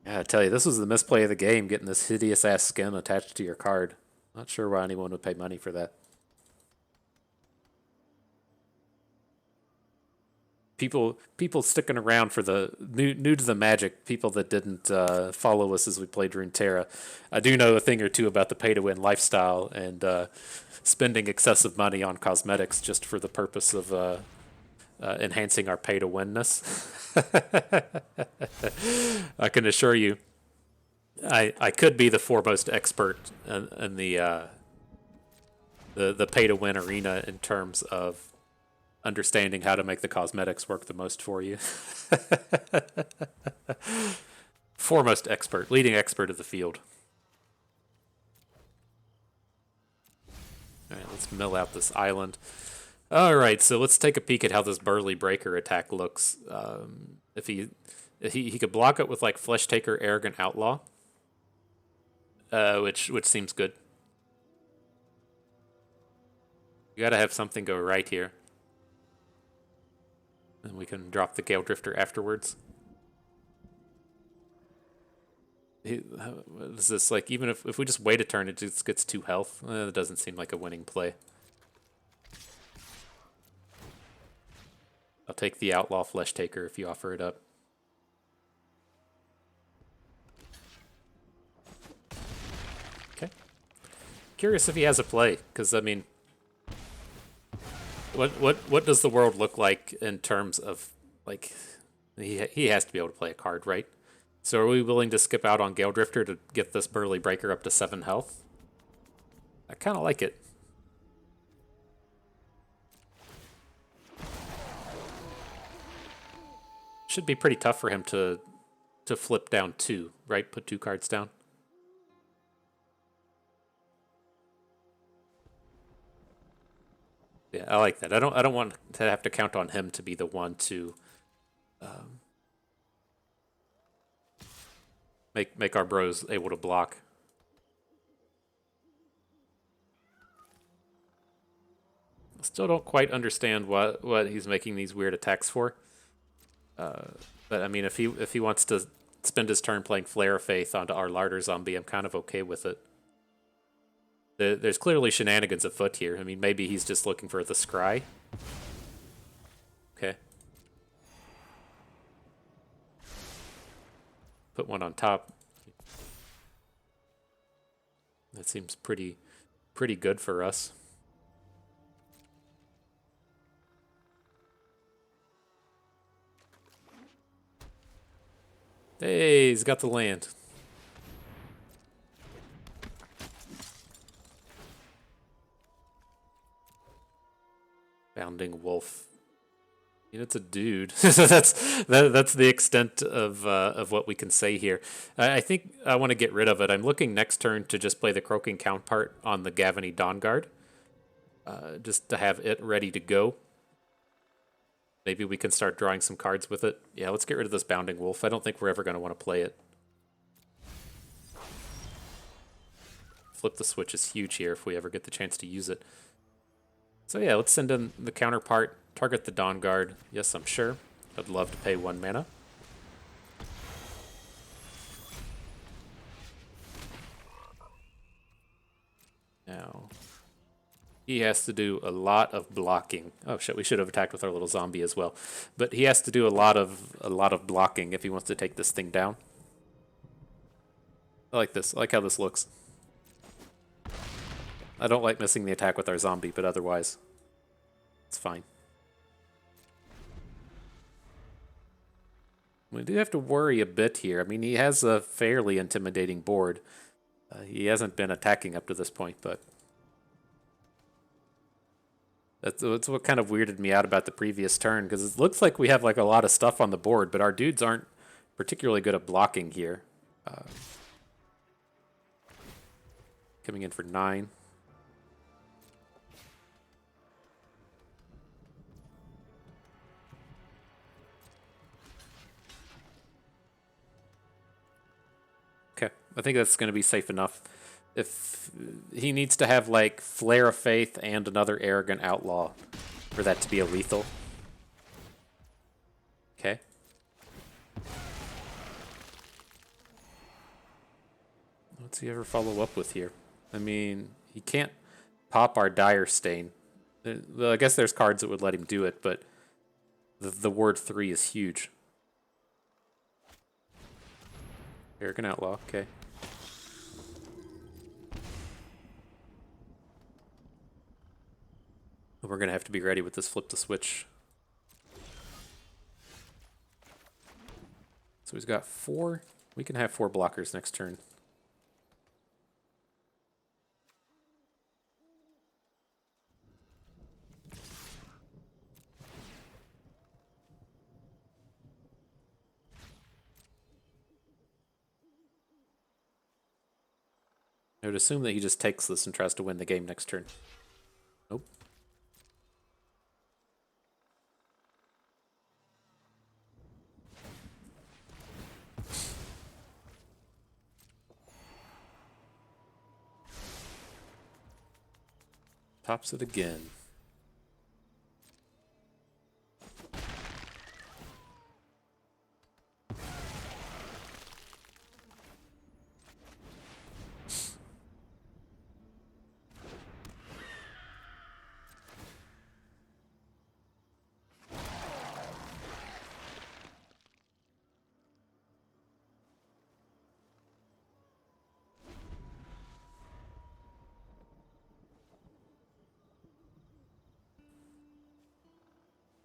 Yeah, I tell you, this was the misplay of the game, getting this hideous ass skin attached to your card. Not sure why anyone would pay money for that. People sticking around for the new to the Magic, people that didn't follow us as we played Runeterra. I do know a thing or two about the pay to win lifestyle and spending excessive money on cosmetics just for the purpose of enhancing our pay to winness. I can assure you, I could be the foremost expert in the pay to win arena in terms of understanding how to make the cosmetics work the most for you. Foremost expert, leading expert of the field. All right, let's mill out this island. All right, so let's take a peek at how this Burly Breaker attack looks. If he could block it with like Flesh Taker, Arrogant Outlaw, which seems good. You gotta have something go right here. And we can drop the Gale Drifter afterwards. Is this like, even if we just wait a turn, it just gets 2 health? That doesn't seem like a winning play. I'll take the Outlaw Flesh Taker if you offer it up. Okay. Curious if he has a play, because I mean, what does the world look like in terms of like he has to be able to play a card, right? So are we willing to skip out on Gale Drifter to get this Burly Breaker up to 7 health? I kind of like it. Should be pretty tough for him to flip down 2, right? Put 2 cards down. Yeah, I like that. I don't want to have to count on him to be the one to make our bros able to block. Still don't quite understand what he's making these weird attacks for. But I mean, if he wants to spend his turn playing Flare of Faith onto our Larder Zombie, I'm kind of okay with it. There's clearly shenanigans afoot here. I mean, maybe he's just looking for the scry. Okay. Put one on top. That seems pretty good for us. Hey, he's got the land. Bounding Wolf. I mean, it's a dude. that's the extent of what we can say here. I think I want to get rid of it. I'm looking next turn to just play the Croaking Counterpart on the Gavany Dawnguard, just to have it ready to go. Maybe we can start drawing some cards with it. Yeah, let's get rid of this Bounding Wolf. I don't think we're ever going to want to play it. Flip the switch is huge here if we ever get the chance to use it. So yeah, let's send in the Counterpart, target the Dawnguard. Yes, I'm sure. I'd love to pay 1 mana. Now, he has to do a lot of blocking. Oh shit, we should have attacked with our little zombie as well. But he has to do a lot of blocking if he wants to take this thing down. I like this. I like how this looks. I don't like missing the attack with our zombie, but otherwise, it's fine. We do have to worry a bit here. I mean, he has a fairly intimidating board. He hasn't been attacking up to this point, but that's what kind of weirded me out about the previous turn, because it looks like we have like a lot of stuff on the board, but our dudes aren't particularly good at blocking here. Coming in for 9. Okay, I think that's going to be safe enough. If he needs to have like Flare of Faith and another Arrogant Outlaw for that to be a lethal. Okay. What's he ever follow up with here? I mean, he can't pop our Dire Stain. I guess there's cards that would let him do it, but the word 3 is huge. Arrogant Outlaw, okay. We're going to have to be ready with this flip the switch. So he's got 4. We can have 4 blockers next turn. I would assume that he just takes this and tries to win the game next turn. Nope. Tops it again.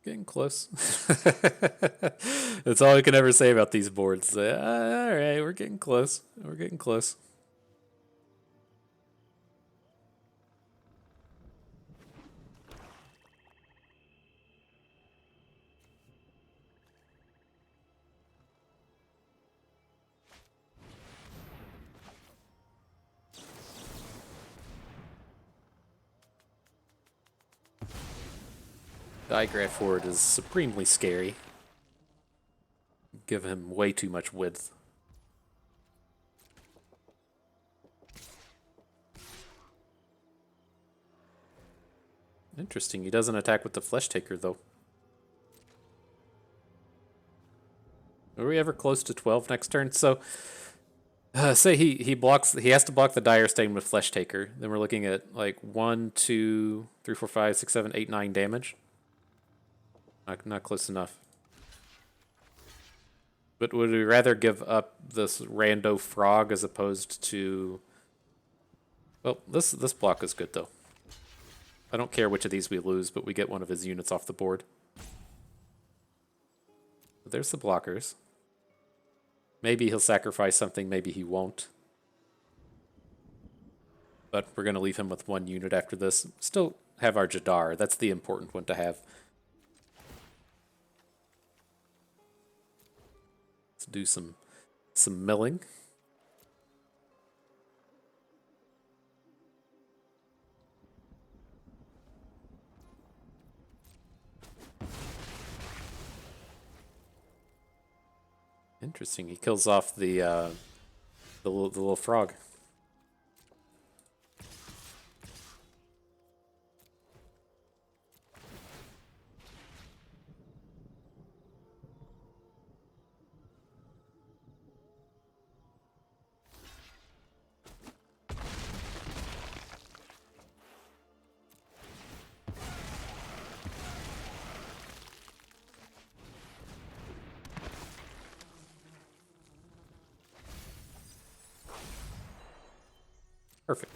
Getting close. That's all I can ever say about these boards. All right, we're getting close. We're getting close. Digraph Horde is supremely scary. Give him way too much width. Interesting, he doesn't attack with the Flesh Taker, though. Are we ever close to 12 next turn? So, say he blocks, he has to block the Dire Stain with Flesh Taker. Then we're looking at like 1, 2, 3, 4, 5, 6, 7, 8, 9 damage. Not close enough. But would we rather give up this rando frog as opposed to... Well, this block is good, though. I don't care which of these we lose, but we get one of his units off the board. There's the blockers. Maybe he'll sacrifice something, maybe he won't. But we're going to leave him with one unit after this. Still have our Jadar. That's the important one to have. Let's do some milling. Interesting. He kills off the little frog. Perfect.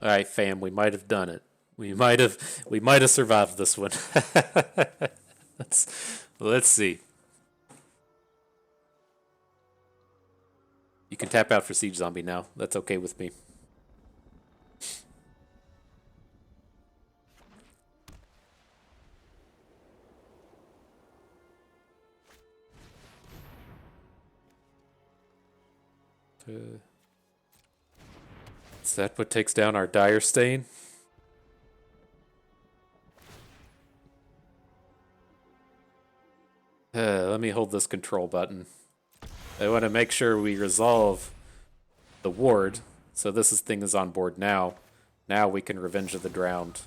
All right, fam, we might have done it. We might have survived this one. let's see. You can tap out for Siege Zombie now. That's okay with me. Is that what takes down our Dire Stain? Let me hold this control button. I want to make sure we resolve the ward. So this thing is on board now. Now we can Revenge of the Drowned.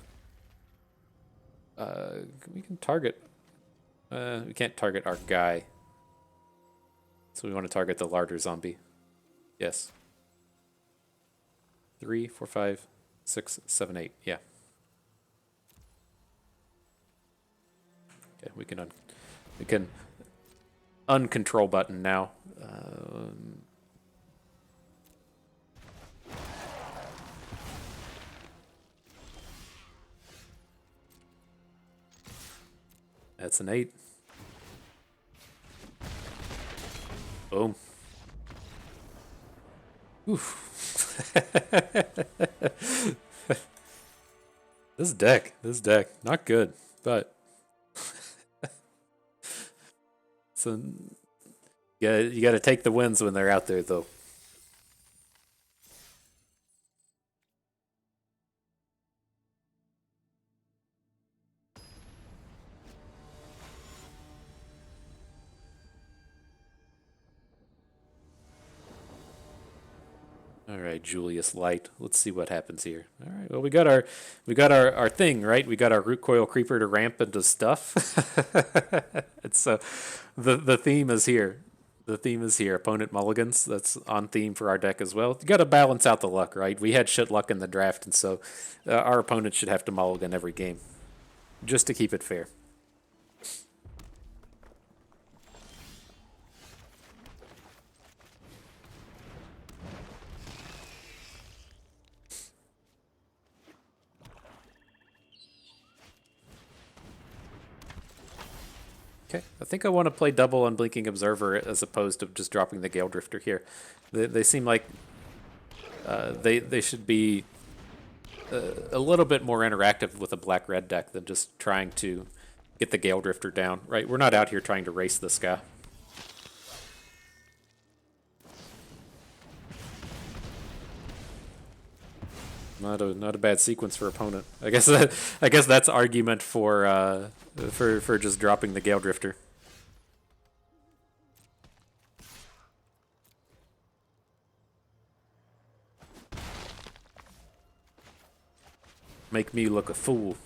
We can target... we can't target our guy. So we want to target the larger zombie. Yes. 3, 4, 5, 6, 7, 8. Yeah. Okay, we can uncontrol button now. That's an 8. Boom. Oof. This deck, not good, but so you gotta take the wins when they're out there, though. All right, Julius Light. Let's see what happens here. All right. Well, we got our thing, right? We got our Root Coil Creeper to ramp into stuff. And so the theme is here. The theme is here. Opponent mulligans. That's on theme for our deck as well. You got to balance out the luck, right? We had shit luck in the draft, and so our opponent should have to mulligan every game, just to keep it fair. Okay, I think I want to play double Unblinking Observer as opposed to just dropping the Gale Drifter here. They seem like they should be a little bit more interactive with a black-red deck than just trying to get the Gale Drifter down, right? We're not out here trying to race this guy. Not a bad sequence for opponent. I guess that's argument for just dropping the Gale Drifter. Make me look a fool.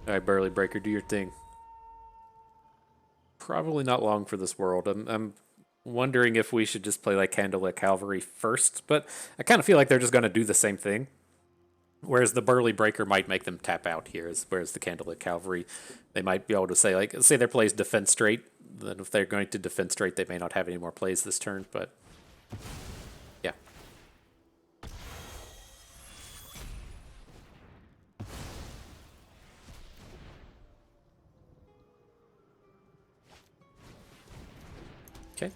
Alright, Burly Breaker, do your thing. Probably not long for this world. I'm wondering if we should just play like Candlelit Cavalry first, but I kind of feel like they're just going to do the same thing. Whereas the Burly Breaker might make them tap out here, whereas the Candlelit Cavalry, they might be able to say, like, say their plays defense straight, then if they're going to defend straight, they may not have any more plays this turn, but yeah. Okay.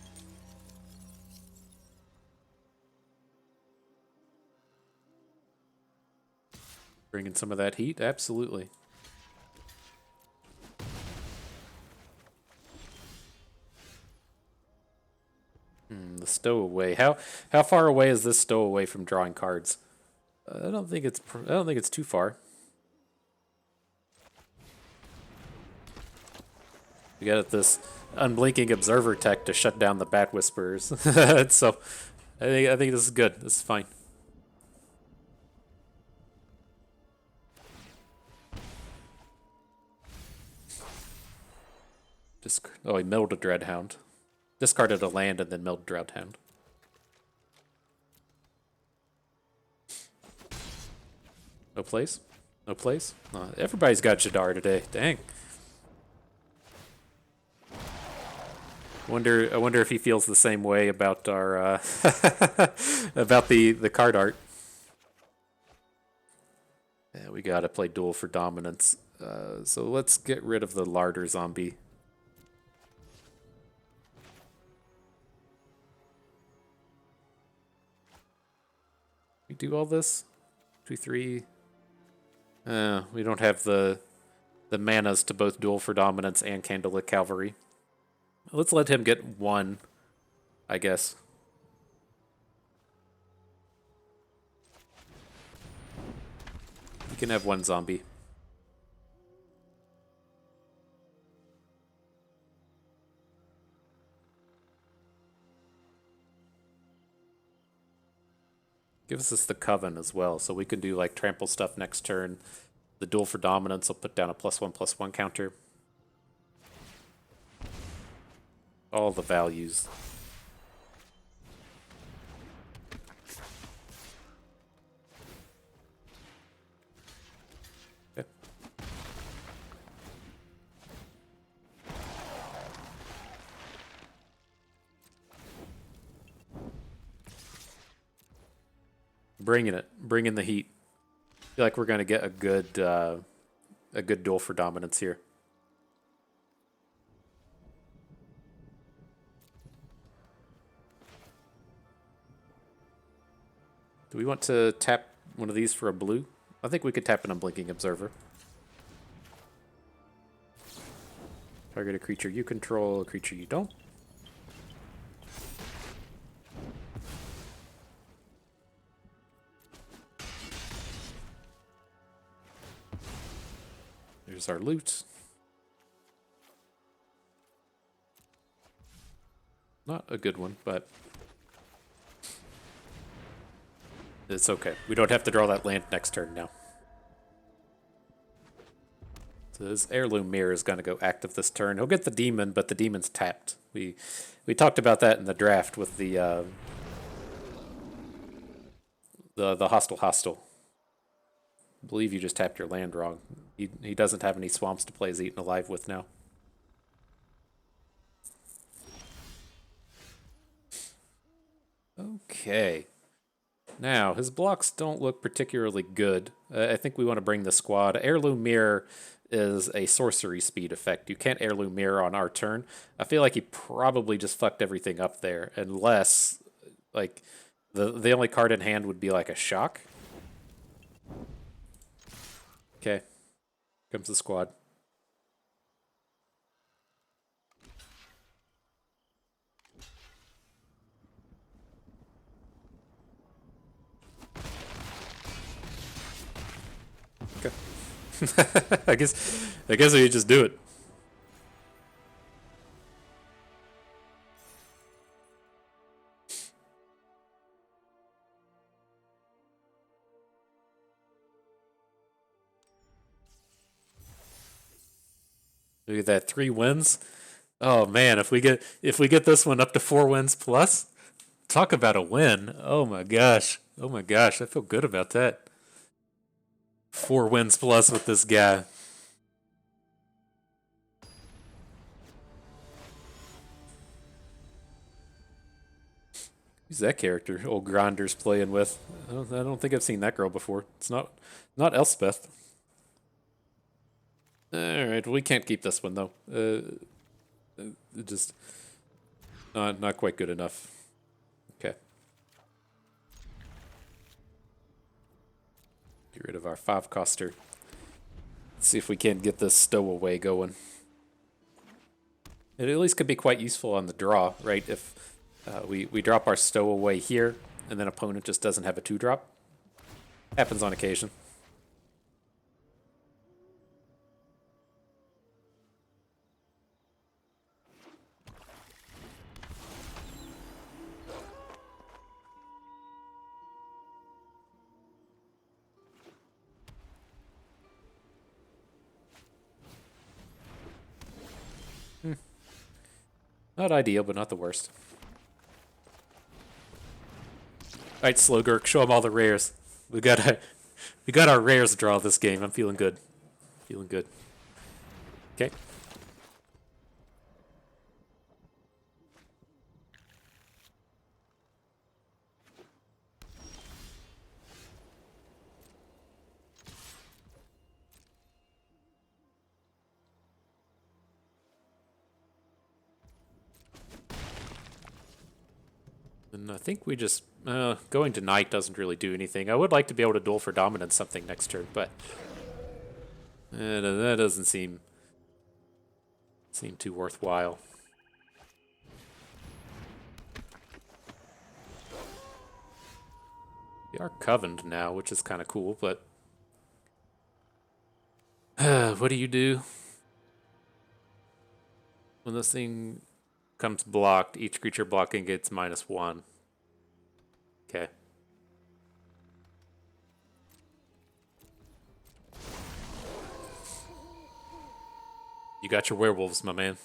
Bringing some of that heat, absolutely. The stowaway. How far away is this stowaway from drawing cards? I don't think it's too far. We got this unblinking observer tech to shut down the bat whisperers. So I think this is good. This is fine. He milled a Dreadhound. Discarded a land and then milled Dreadhound. No place? No place? Everybody's got Jadar today. Dang. I wonder if he feels the same way about our about the card art. Yeah, we gotta play Duel for Dominance. So let's get rid of the Larder zombie. We do all this? 2, 3. We don't have the manas to both Duel for Dominance and Candlelit Cavalry. Let's let him get one, I guess. He can have one zombie. Gives us the Coven as well, so we can do like trample stuff next turn. The Duel for Dominance will put down a +1/+1 counter. All the values. Okay. Bringing it. Bringing the heat. I feel like we're going to get a good Duel for Dominance here. Do we want to tap one of these for a blue? I think we could tap an Unblinking Observer. Target a creature you control, a creature you don't. There's our loot. Not a good one, but it's okay. We don't have to draw that land next turn now. So his Heirloom Mirror is going to go active this turn. He'll get the Demon, but the Demon's tapped. We talked about that in the draft with the hostile. I believe you just tapped your land wrong. He doesn't have any swamps to play as Eaten Alive with now. Okay. Now, his blocks don't look particularly good. I think we want to bring the squad. Heirloom Mirror is a sorcery speed effect. You can't Heirloom Mirror on our turn. I feel like he probably just fucked everything up there, unless, like, the only card in hand would be like a shock. Okay, comes the squad. Okay. I guess we just do it. Look at that, 3 wins. Oh man, if we get this one up to 4 wins plus, talk about a win. Oh my gosh. Oh my gosh, I feel good about that. 4 wins plus with this guy. Who's that character? Old Grinder's playing with. I don't think I've seen that girl before. It's not Elspeth. All right, we can't keep this one though. Just not quite good enough. Okay. Get rid of our 5-coster. Let's see if we can get this stowaway going. It at least could be quite useful on the draw, right? If we drop our stowaway here, and then opponent just doesn't have a 2-drop. Happens on occasion. Not ideal, but not the worst. Alright, Slowgurk, show him all the rares. We got our rares draw this game. I'm feeling good. Feeling good. Okay. And I think we just going to Knight doesn't really do anything. I would like to be able to duel for dominance something next turn, but that doesn't seem too worthwhile. We are covened now, which is kind of cool, but what do you do when this thing comes blocked? Each creature blocking gets -1. Okay. You got your werewolves, my man.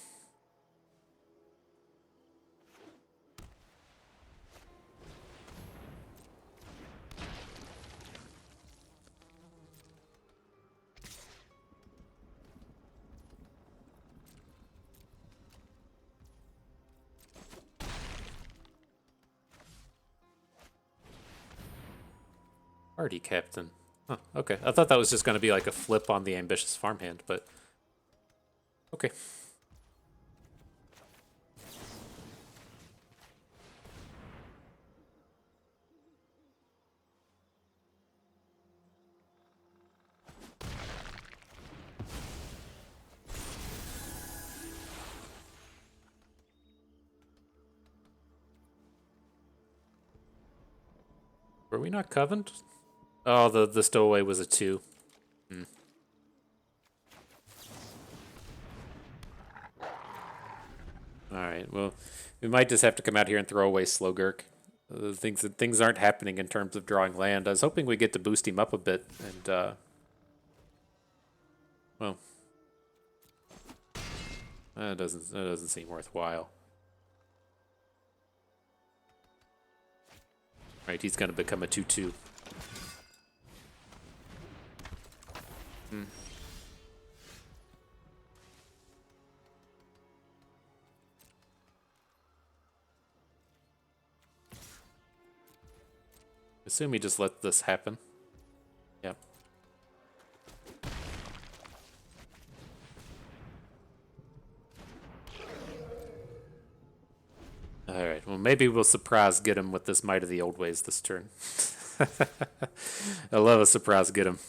Party captain. Huh, okay. I thought that was just going to be like a flip on the ambitious farmhand, but okay. Were we not covened? Oh, the stowaway was a 2. Alright, well, we might just have to come out here and throw away Slowgurk. Things aren't happening in terms of drawing land. I was hoping we get to boost him up a bit, and well, that doesn't seem worthwhile. Right, he's going to become a 2/2. Assume he just let this happen. Yep. Alright, well maybe we'll surprise get him with this Might of the Old Ways this turn. I love a surprise get him.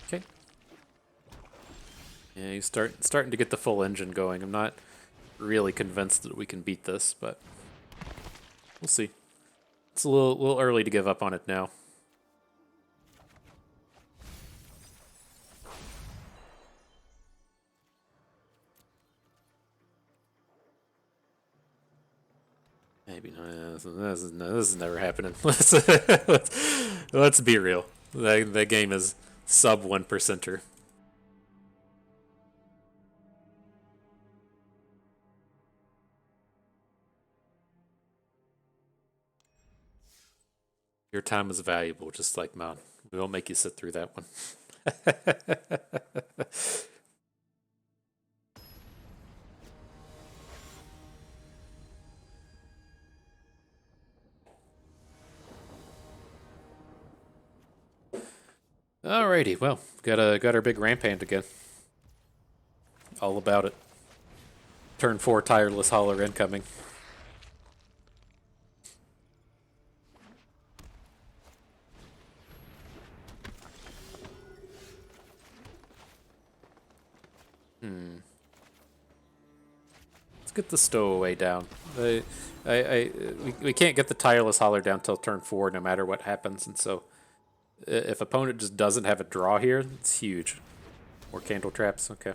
Okay. Yeah, he's starting to get the full engine going. I'm not really convinced that we can beat this, but we'll see. It's a little early to give up on it now. Maybe not. This is never happening. Let's be real. That game is sub 1%er. Your time is valuable, just like mine. We won't make you sit through that one. Alrighty, well, got our big ramp hand again. All about it. Turn 4 tireless hauler incoming. Let's get the stowaway down. We can't get the tireless hauler down till turn 4 no matter what happens, and so if opponent just doesn't have a draw here, it's huge. More candle traps, okay.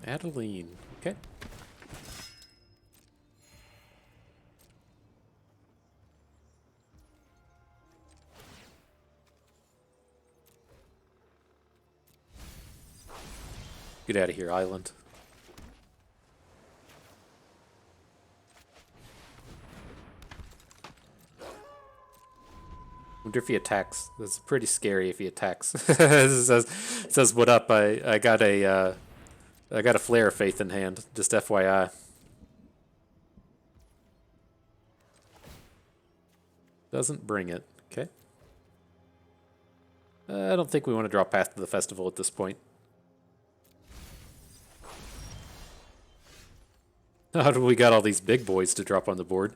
Adeline, okay. Get out of here, island. Wonder if he attacks. That's pretty scary if he attacks. it says, what up? I got a flare of faith in hand. Just FYI. Doesn't bring it. Okay. I don't think we want to draw Path to the Festival at this point. How do we got all these big boys to drop on the board?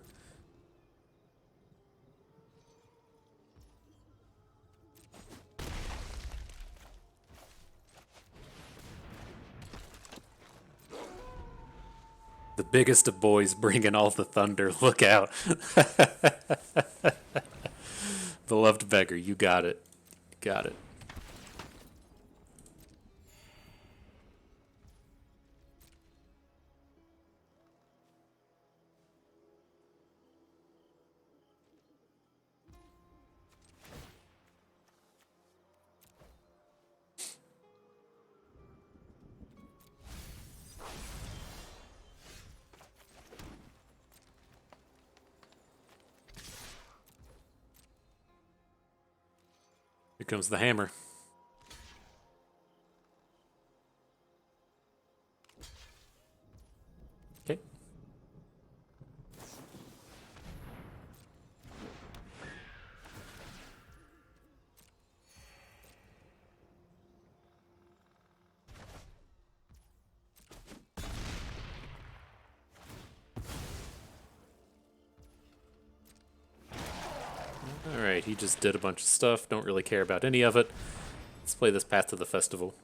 The biggest of boys bringing all the thunder. Look out. Beloved beggar, you got it. Got it. Here comes the hammer. Okay. Alright, he just did a bunch of stuff. Don't really care about any of it. Let's play this Path to the Festival.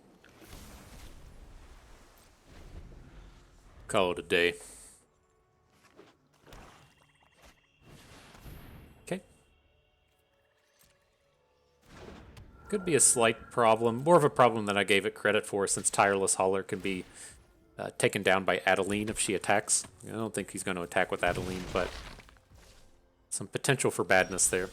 Call it a day. Okay. Could be a slight problem, more of a problem than I gave it credit for, since Tireless Hauler can be taken down by Adeline if she attacks. I don't think he's going to attack with Adeline, but some potential for badness there.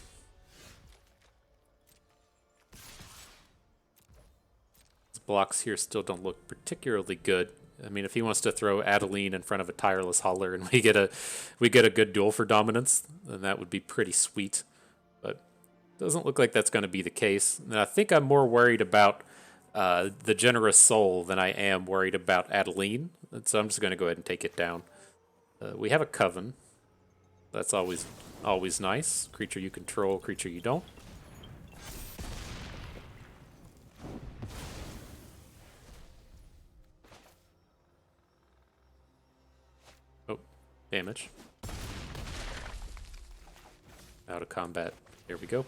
His blocks here still don't look particularly good. I mean, if he wants to throw Adeline in front of a Tireless Hauler and we get a good duel for dominance, then that would be pretty sweet. But doesn't look like that's going to be the case. And I think I'm more worried about the Generous Soul than I am worried about Adeline. And so I'm just going to go ahead and take it down. We have a Coven. That's always nice. Creature you control, creature you don't. Oh, damage. Out of combat. Here we go.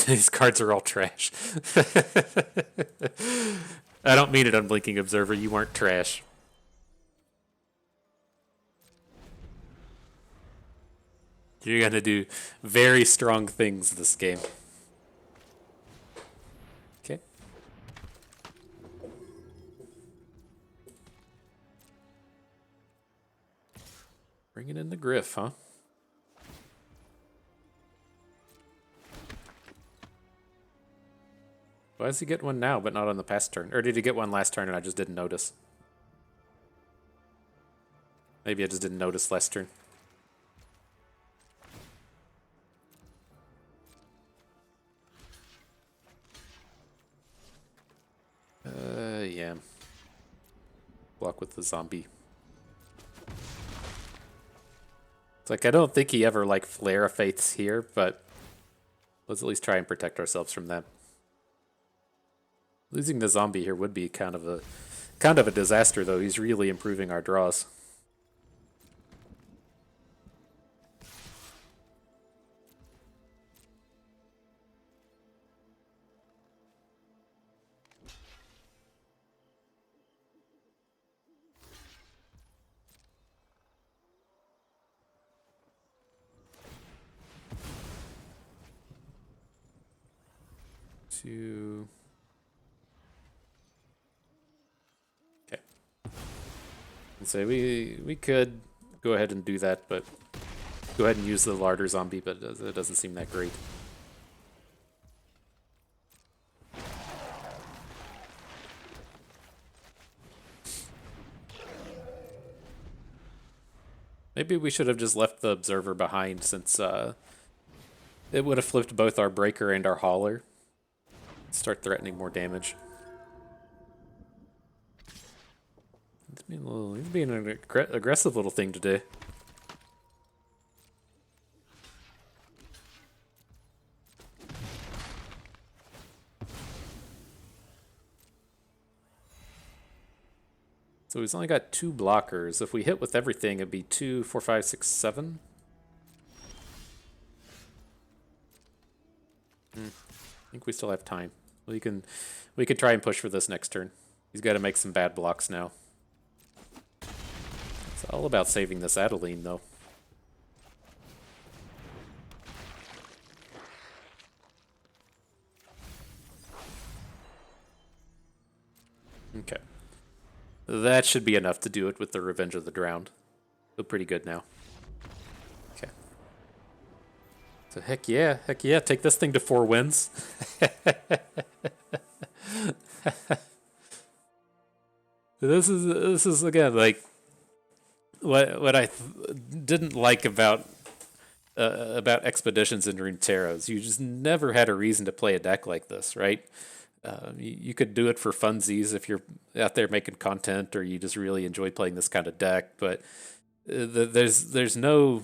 These cards are all trash. I don't mean it, Unblinking Observer. You weren't trash. You're going to do very strong things this game. Okay. Bringing in the Griff, huh? Why does he get one now, but not on the past turn? Or did he get one last turn and I just didn't notice? Maybe I just didn't notice last turn. Yeah. Block with the zombie. It's like, I don't think he ever, like, Flare of Faiths here, but let's at least try and protect ourselves from that. Losing the zombie here would be kind of a disaster, though. He's really improving our draws. Okay. And so we could go ahead and do that, but go ahead and use the larder zombie, but it doesn't seem that great. Maybe we should have just left the Observer behind, since it would have flipped both our Breaker and our Hauler. Start threatening more damage. He's being an aggressive little thing today. So he's only got 2 blockers. If we hit with everything, it'd be 2, 4, 5, 6, 7. I think we still have time. We can try and push for this next turn. He's got to make some bad blocks now. It's all about saving this Adeline, though. Okay. That should be enough to do it with the Revenge of the Drowned. Feel pretty good now. Okay. So heck yeah, take this thing to 4 wins. This is again like what I didn't like about Expeditions in Runeterra. You just never had a reason to play a deck like this, right? You could do it for funsies if you're out there making content, or you just really enjoy playing this kind of deck. But there's no,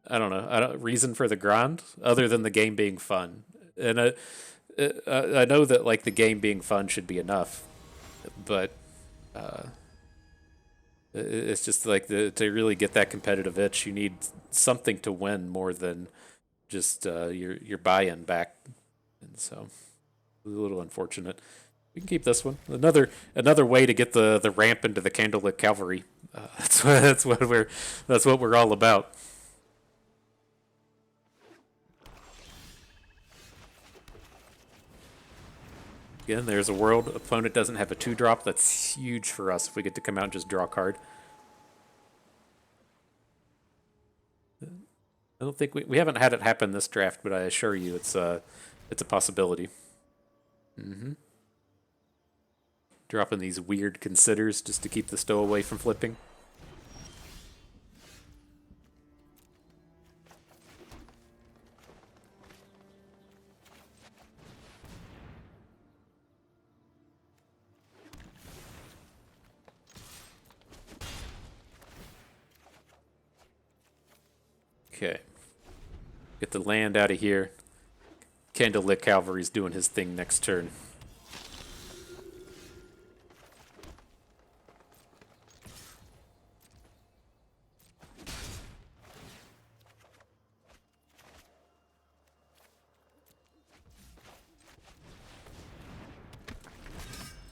I don't know, reason for the grind other than the game being fun. And I know that like the game being fun should be enough, but it's just like to really get that competitive itch, you need something to win more than just your buy-in back, and so. A little unfortunate. We can keep this one. Another way to get the ramp into the Candlelit Cavalry. That's what we're all about. Again, there's a world opponent doesn't have a 2-drop. That's huge for us if we get to come out and just draw a card. I don't think we haven't had it happen this draft, but I assure you it's a possibility. Dropping these weird considers just to keep the stowaway from flipping. Okay. Get the land out of here. Candlelit Cavalry's doing his thing next turn.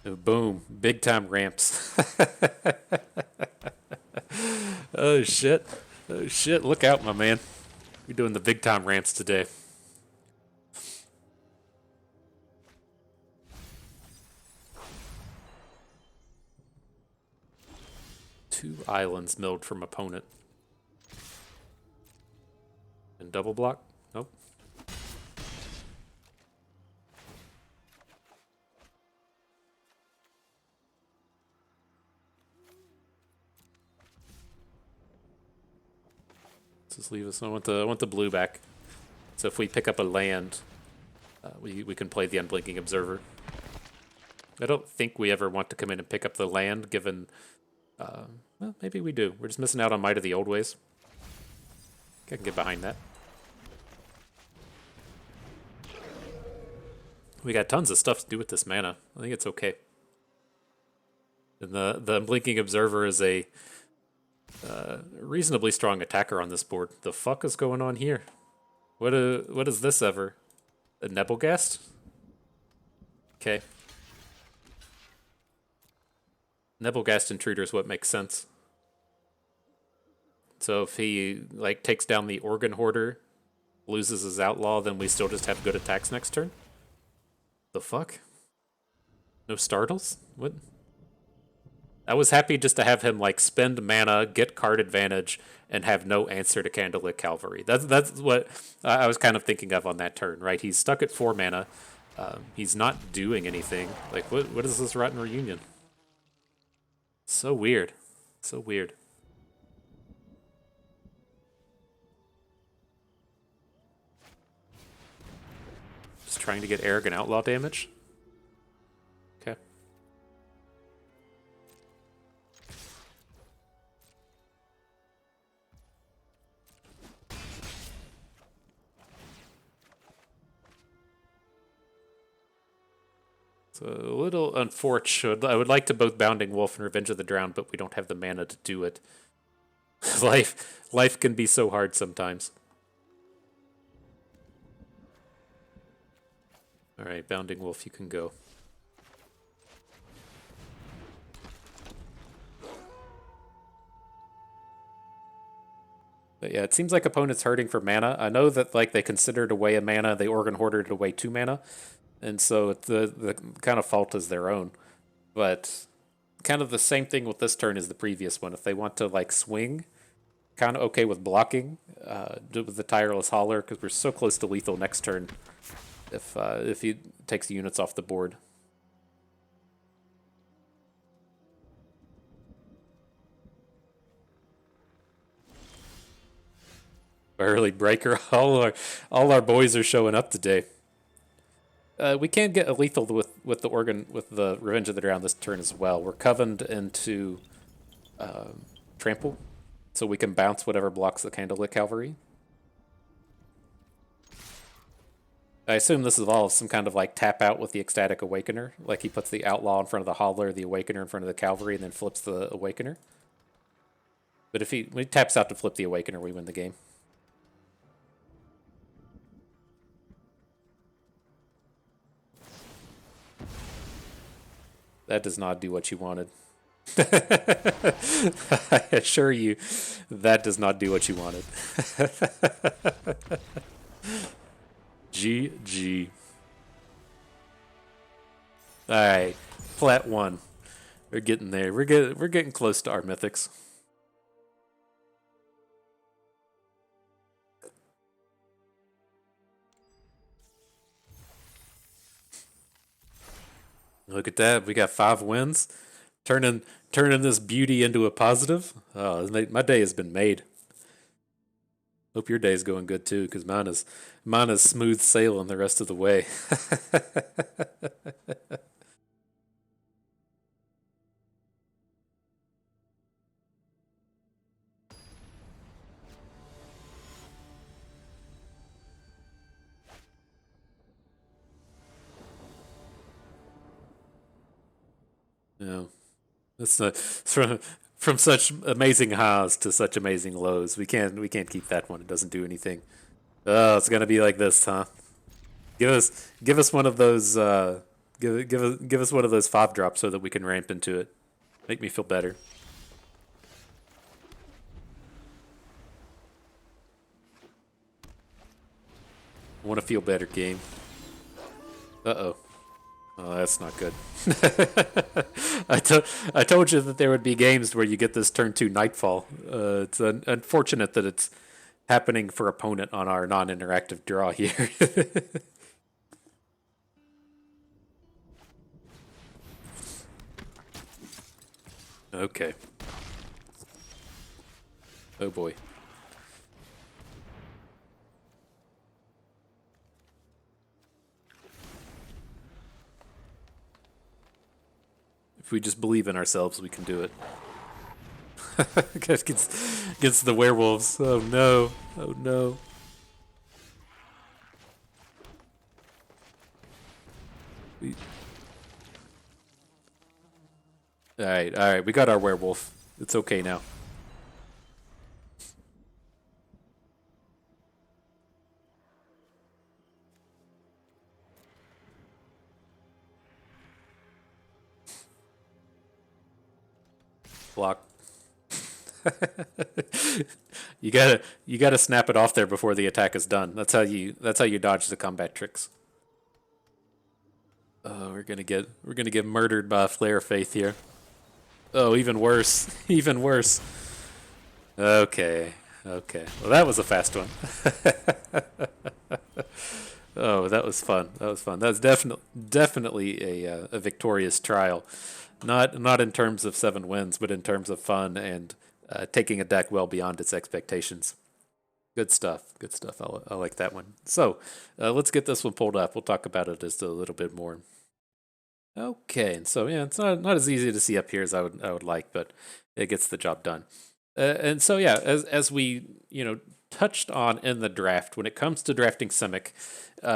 Oh, boom. Big time ramps. Oh shit. Oh shit. Look out, my man. We're doing the big time ramps today. Two islands milled from opponent. And double block? Nope. Just leave us. I want the blue back. So if we pick up a land, we can play the Unblinking Observer. I don't think we ever want to come in and pick up the land, given... well, maybe we do. We're just missing out on Might of the Old Ways. I can get behind that. We got tons of stuff to do with this mana. I think it's okay. And the Unblinking Observer is a reasonably strong attacker on this board. The fuck is going on here? What is this ever? A Nebelgast? Okay. Nebelgast Intruder is what makes sense. So if he like takes down the Organ Hoarder, loses his Outlaw, then we still just have good attacks next turn? The fuck? No startles? What? I was happy just to have him like spend mana, get card advantage, and have no answer to Candlelit Cavalry. That's what I was kind of thinking of on that turn, right? He's stuck at 4 mana. He's not doing anything. Like, what is this Rotten Reunion? So weird. So weird. Just trying to get Arrogant Outlaw damage? Okay. It's a little unfortunate. I would like to both Bounding Wolf and Revenge of the Drowned, but we don't have the mana to do it. Life can be so hard sometimes. Alright, Bounding Wolf, you can go. But yeah, it seems like opponents hurting for mana. I know that like they considered away a mana, they Organ Hoarded away 2 mana. And so the kind of fault is their own. But kind of the same thing with this turn as the previous one. If they want to like swing, kind of okay with blocking, do it with the Tireless Hauler, because we're so close to lethal next turn if he takes the units off the board. Early breaker, all our boys are showing up today. We can get a lethal with the Revenge of the Drowned this turn as well. We're covened into Trample, so we can bounce whatever blocks the Candlelit Cavalry. I assume this involves some kind of like tap out with the Ecstatic Awakener, like he puts the Outlaw in front of the Hauler, the Awakener in front of the Cavalry, and then flips the Awakener. But when he taps out to flip the Awakener, we win the game. That does not do what you wanted. I assure you, that does not do what you wanted. GG. All right, plat one. We're getting there. We're getting close to our mythics. Look at that. We got 5 wins. Turning turning this beauty into a positive. Oh, my day has been made. Hope your day's going good too, because mine is smooth sailing the rest of the way. You know, it's from such amazing highs to such amazing lows. We can't keep that one. It doesn't do anything. Oh, it's gonna be like this, huh? Give us one of those. Give us one of those 5 drops so that we can ramp into it. Make me feel better. I want to feel better, game. Uh-oh. Oh, that's not good. I told you that there would be games where you get this turn 2 nightfall. It's unfortunate that it's happening for opponent on our non-interactive draw here. Okay. Oh boy. If we just believe in ourselves, we can do it. gets the werewolves. Oh no. Oh no. We, all right, all right. We got our werewolf. It's okay now. Block. You gotta snap it off there before the attack is done. That's how you dodge the combat tricks. Oh, we're gonna get murdered by a flare faith here. Oh, even worse. Even worse. Okay. Okay. Well, that was a fast one. Oh, that was fun. That was fun. That was definitely a victorious trial. Not in terms of 7 wins, but in terms of fun and taking a deck well beyond its expectations. Good stuff. Good stuff. I like that one. So let's get this one pulled up. We'll talk about it just a little bit more. Okay, and so yeah, it's not as easy to see up here as I would like, but it gets the job done. And so yeah, as we touched on in the draft, when it comes to drafting Simic,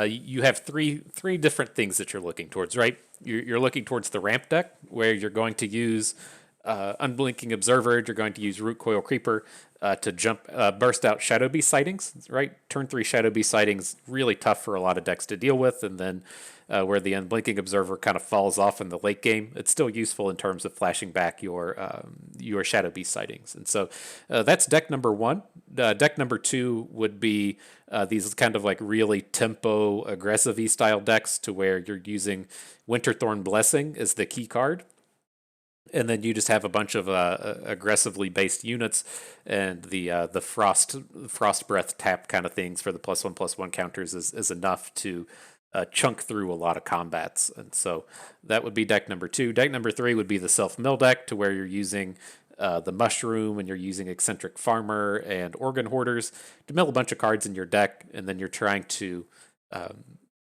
you have three different things that you're looking towards, right? You're looking towards the ramp deck, where you're going to use Unblinking Observer. You're going to use Root Coil Creeper to burst out Shadow Beast sightings, right? Turn 3 Shadow Beast sightings, really tough for a lot of decks to deal with, and then where the Unblinking Observer kind of falls off in the late game, it's still useful in terms of flashing back your Shadow Beast sightings. And so that's deck number one. Deck number two would be these kind of like really tempo aggressive style decks, to where you're using Winterthorn Blessing as the key card, and then you just have a bunch of aggressively based units, and the frost breath tap kind of things for the +1/+1 counters is enough to chunk through a lot of combats. And so that would be deck number two. Deck number three would be the self mill deck, to where you're using the mushroom, and you're using eccentric farmer and organ hoarders to mill a bunch of cards in your deck, and then you're trying to um,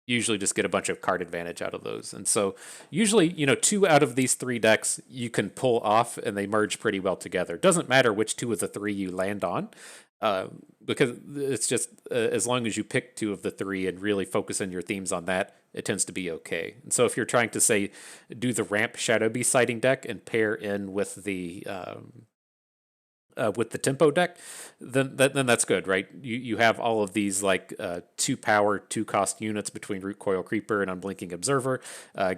usually just get a bunch of card advantage out of those. And so usually, 2 out of these 3 decks you can pull off, and they merge pretty well together. Doesn't matter which 2 of the 3 you land on, uh, because it's just as long as you pick 2 of the 3 and really focus on your themes on that, it tends to be okay. And so if you're trying to say do the ramp Shadow Beast sighting deck and pair in with with the tempo deck, then that's good, right? You have all of these like 2 power, 2 cost units between Root Coil Creeper and Unblinking Observer.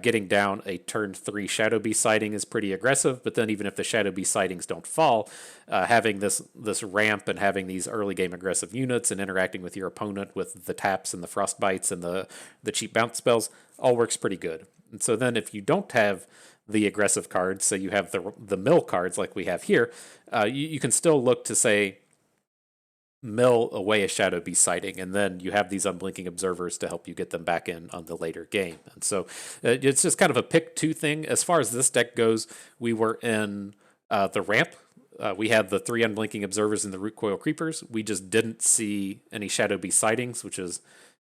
Getting down a turn 3 Shadow Beast sighting is pretty aggressive, but then even if the Shadow Beast sightings don't fall, having this ramp and having these early game aggressive units and interacting with your opponent with the taps and the frostbites and the cheap bounce spells all works pretty good. And so then if you don't have the aggressive cards, so you have the mill cards like we have here, you can still look to say mill away a Shadow Beast sighting, and then you have these Unblinking Observers to help you get them back in on the later game. And so it's just kind of a pick two thing. As far as this deck goes, we were in the ramp. We had the 3 Unblinking Observers and the Root Coil Creepers. We just didn't see any Shadow Beast sightings, which is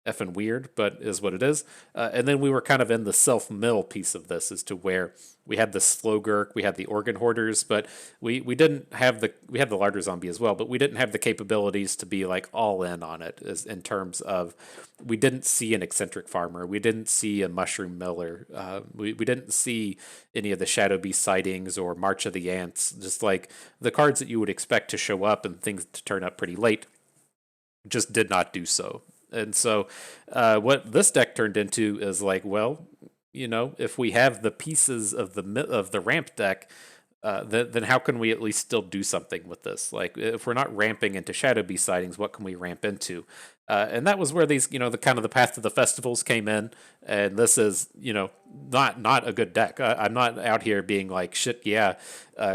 effing weird, but is what it is. And then we were kind of in the self-mill piece of this as to where we had the Slowgurk, we had the Organ Hoarders, but we didn't have we had the larger zombie as well, but we didn't have the capabilities to be like all in on it as in terms of we didn't see an eccentric farmer, we didn't see a mushroom miller, we didn't see any of the Shadow Beast sightings or March of the Ants, just like the cards that you would expect to show up and things to turn up pretty late just did not do so. And so what this deck turned into is like, well, if we have the pieces of the ramp deck, then how can we at least still do something with this? Like, if we're not ramping into Shadow Beast sightings, what can we ramp into? And that was where these, the kind of the Path to the Festivals came in. And this is, not a good deck. I'm not out here being like, shit, yeah,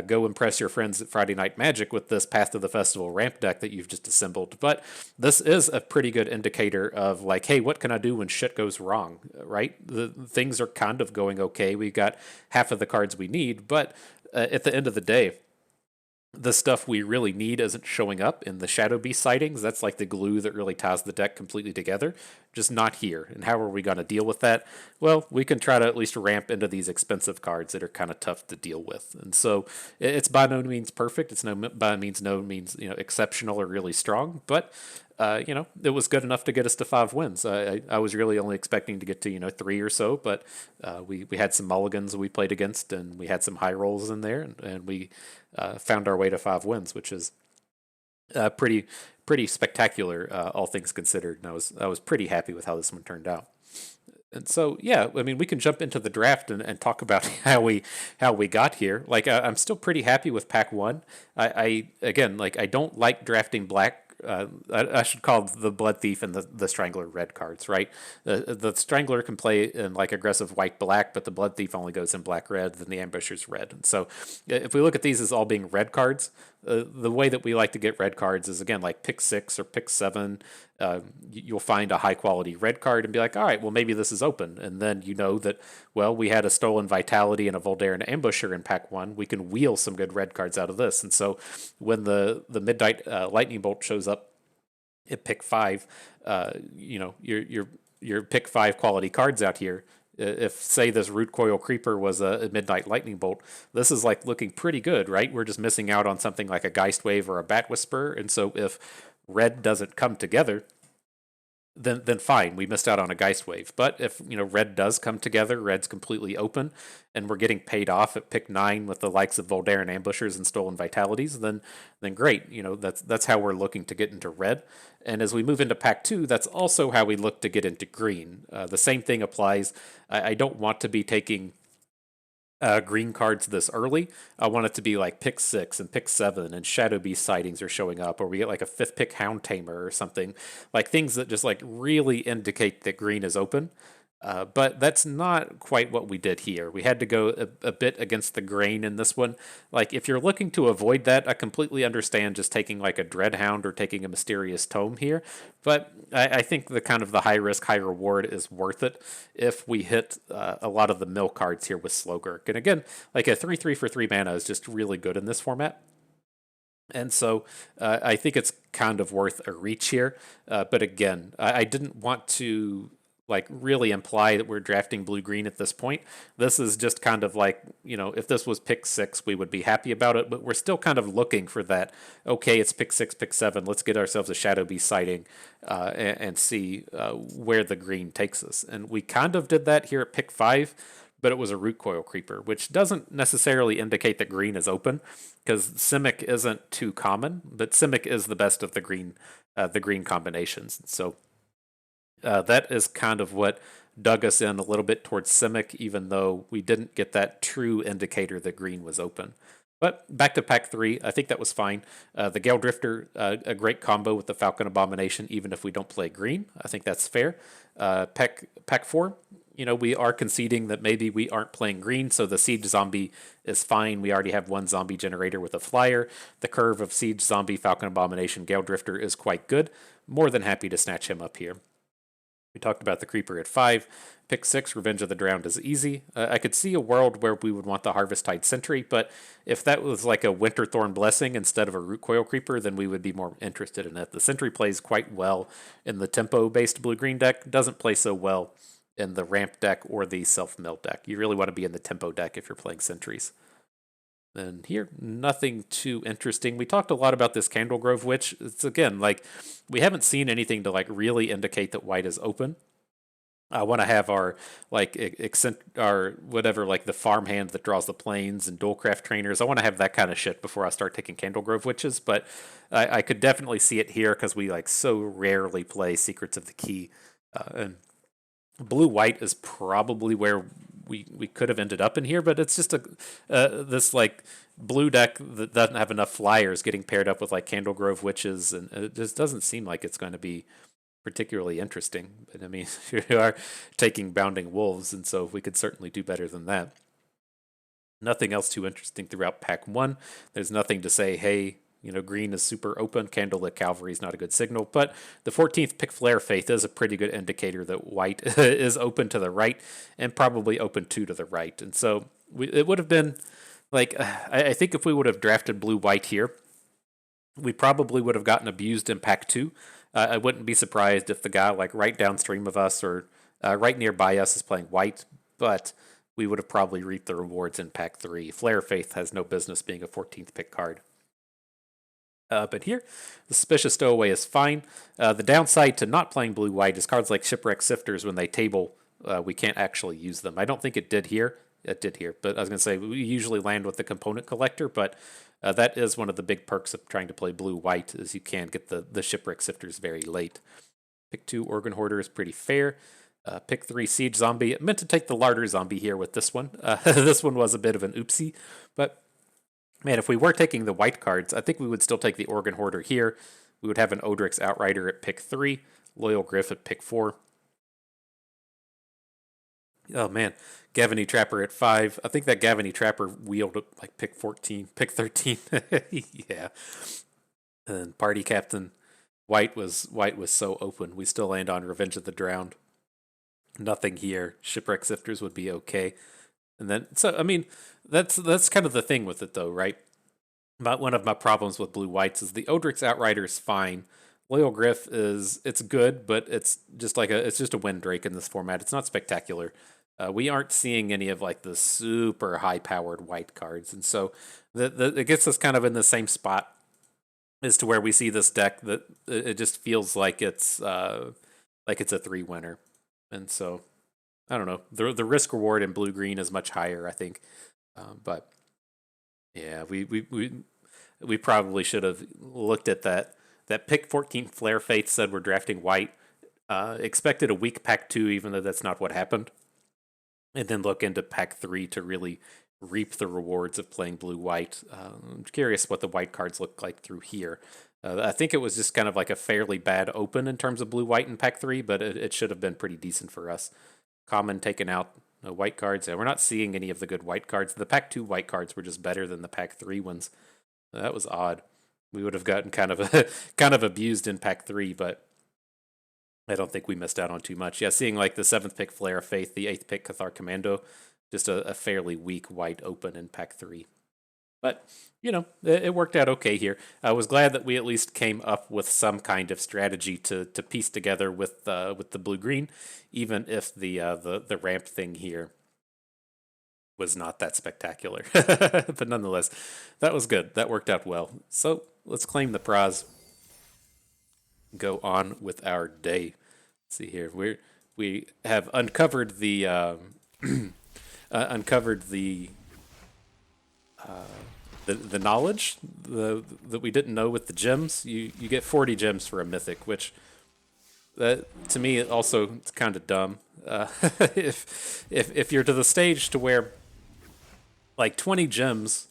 go impress your friends at Friday Night Magic with this Path to the Festival ramp deck that you've just assembled. But this is a pretty good indicator of like, hey, what can I do when shit goes wrong, right? Things are kind of going okay. We got half of the cards we need, but at the end of the day, the stuff we really need isn't showing up in the Shadow Beast sightings. That's like the glue that really ties the deck completely together. Just not here. And how are we going to deal with that? Well, we can try to at least ramp into these expensive cards that are kind of tough to deal with. And so it's by no means perfect. It's by no means exceptional or really strong. But it was good enough to get us to 5 wins. I was really only expecting to get to 3 or so, but we had some mulligans we played against, and we had some high rolls in there, and we found our way to 5 wins, which is pretty spectacular, all things considered. And I was pretty happy with how this one turned out. And so, yeah, I mean, we can jump into the draft and talk about how we got here. Like, I'm still pretty happy with pack 1. I again, like, I don't like drafting black. I should call the Blood Thief and the Strangler red cards, right? The Strangler can play in like aggressive white black, but the Blood Thief only goes in black red, then the Ambusher's red. And so if we look at these as all being red cards, the way that we like to get red cards is again like pick 6 or pick 7. You'll find a high quality red card and be like, all right, well maybe this is open, and then that we had a Stolen Vitality and a Voldaren Ambusher in pack 1. We can wheel some good red cards out of this, and so when the Midnight Lightning Bolt shows up at pick 5, your pick 5 quality cards out here. If say this Root Coil Creeper was a Midnight Lightning Bolt, this is like looking pretty good, right? We're just missing out on something like a Geist Wave or a Bat Whisper, and so if red doesn't come together, then fine, we missed out on a Geist Wave. But if red does come together, red's completely open, and we're getting paid off at pick 9 with the likes of Voldaren Ambushers and Stolen Vitalities, then great. That's how we're looking to get into red. And as we move into pack 2, that's also how we look to get into green. The same thing applies. I don't want to be taking green cards this early. I want it to be like pick 6 and pick 7 and Shadow Beast sightings are showing up, or we get like a 5th pick Hound Tamer or something, like things that just like really indicate that green is open. But that's not quite what we did here. We had to go a bit against the grain in this one. Like, if you're looking to avoid that, I completely understand just taking like a Dreadhound or taking a Mysterious Tome here. But I think the kind of the high risk, high reward is worth it if we hit a lot of the mill cards here with Slowgurk. And again, like a 3/3 for 3 mana is just really good in this format. And so I think it's kind of worth a reach here. But again, I didn't want to like really imply that we're drafting blue-green at this point. This is just kind of like, if this was pick 6, we would be happy about it, but we're still kind of looking for that, okay, it's pick 6, pick 7, let's get ourselves a Shadow Beast sighting and see where the green takes us. And we kind of did that here at pick 5, but it was a root coil creeper, which doesn't necessarily indicate that green is open, because Simic isn't too common, but Simic is the best of the green combinations. So that is kind of what dug us in a little bit towards Simic, even though we didn't get that true indicator that green was open. But back to pack 3, I think that was fine. The Gale Drifter, a great combo with the Falcon Abomination, even if we don't play green. I think that's fair. Pack 4, we are conceding that maybe we aren't playing green, so the Siege Zombie is fine. We already have one zombie generator with a flyer. The curve of Siege Zombie, Falcon Abomination, Gale Drifter is quite good. More than happy to snatch him up here. We talked about the Creeper at 5. Pick 6, Revenge of the Drowned is easy. I could see a world where we would want the Harvest-Tide Sentry, but if that was like a Winterthorn Blessing instead of a Root Coil Creeper, then we would be more interested in it. The Sentry plays quite well in the tempo-based blue-green deck, doesn't play so well in the ramp deck or the self-mill deck. You really want to be in the tempo deck if you're playing Sentries. And here, nothing too interesting. We talked a lot about this Candlegrove Witch. It's again, like, we haven't seen anything to like really indicate that white is open. I want to have our our whatever, like the farmhand that draws the planes and dualcraft trainers. I want to have that kind of shit before I start taking Candlegrove Witches, but I could definitely see it here because we like so rarely play Secrets of the Key. And blue-white is probably where we could have ended up in here, but it's just this like blue deck that doesn't have enough flyers getting paired up with like Candlegrove Witches, and it just doesn't seem like it's going to be particularly interesting. But I mean, you are taking Bounding Wolves, and so we could certainly do better than that. Nothing else too interesting throughout pack 1. There's nothing to say, hey, green is super open. Candlelit Cavalry is not a good signal. But the 14th pick Flare Faith is a pretty good indicator that white is open to the right and probably open 2 to the right. And so it would have been like, I think if we would have drafted blue-white here, we probably would have gotten abused in pack 2. I wouldn't be surprised if the guy like right downstream of us or right nearby us is playing white, but we would have probably reaped the rewards in pack 3. Flare Faith has no business being a 14th pick card. But here, the Suspicious Stowaway is fine. The downside to not playing blue-white is cards like Shipwreck Sifters, when they table, we can't actually use them. I don't think it did here. It did here, but I was going to say, we usually land with the Component Collector, but that is one of the big perks of trying to play blue-white, is you can get the Shipwreck Sifters very late. Pick 2, Organ Hoarder is pretty fair. Pick 3, Siege Zombie. I meant to take the Larder Zombie here with this one. This one was a bit of an oopsie, but man, if we were taking the white cards, I think we would still take the Organ Hoarder here. We would have an Odrix Outrider at pick 3, Loyal Griff at pick 4. Oh man, Gavany Trapper at 5. I think that Gavany Trapper wheeled up like pick 14, pick 13. Yeah. And Party Captain, white was so open. We still land on Revenge of the Drowned. Nothing here. Shipwreck Sifters would be okay. And then, so I mean, that's kind of the thing with it, though, right? One of my problems with blue whites is the Odrix Outrider is fine. Loyal Griff it's good, but it's just a Windrake in this format. It's not spectacular. We aren't seeing any of like the super high powered white cards, and so it gets us kind of in the same spot as to where we see this deck that it just feels like it's a 3 winner, and so I don't know. The risk reward in blue green is much higher, I think. But yeah, we probably should have looked at that. That pick 14 Flare Faith said we're drafting white. Expected a weak pack 2, even though that's not what happened. And then look into pack 3 to really reap the rewards of playing blue white. I'm curious what the white cards look like through here. I think it was just kind of like a fairly bad open in terms of blue white in pack 3, but it should have been pretty decent for us. Common taken out, no white cards. We're not seeing any of the good white cards. The pack 2 white cards were just better than the pack 3 ones. That was odd. We would have gotten kind of abused in pack 3, but I don't think we missed out on too much. Yeah, seeing like the 7th pick Flare of Faith, the 8th pick Cathar Commando, just a fairly weak white open in pack 3. But, it worked out okay here. I was glad that we at least came up with some kind of strategy to piece together with the blue-green, even if the ramp thing here was not that spectacular. But nonetheless, that was good. That worked out well. So let's claim the prize. Go on with our day. Let's see here. We have uncovered the uncovered the knowledge that we didn't know with the gems. You get 40 gems for a mythic, which that to me also it's kind of dumb. If you're to the stage to where like 20 gems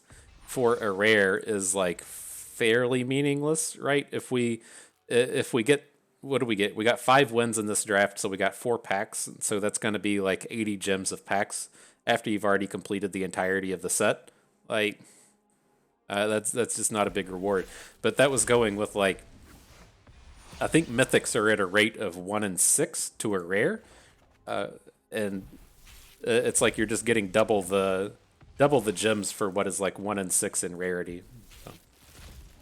for a rare is like fairly meaningless, right? If we get, what do we get? We got 5 wins in this draft, so we got 4 packs. So that's going to be like 80 gems of packs after you've already completed the entirety of the set. Like that's just not a big reward. But that was going with like, I think mythics are at a rate of 1 in 6 to a rare, and it's like you're just getting double the gems for what is like 1 in 6 in rarity. So,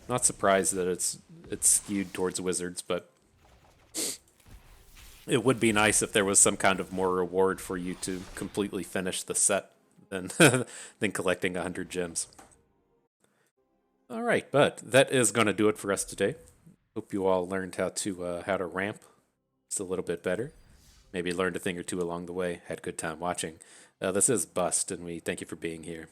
not surprised that it's skewed towards wizards, but it would be nice if there was some kind of more reward for you to completely finish the set than than collecting 100 gems. All right, but that is going to do it for us today. Hope you all learned how to ramp just a little bit better. Maybe learned a thing or two along the way. Had a good time watching. This is Bust, and we thank you for being here.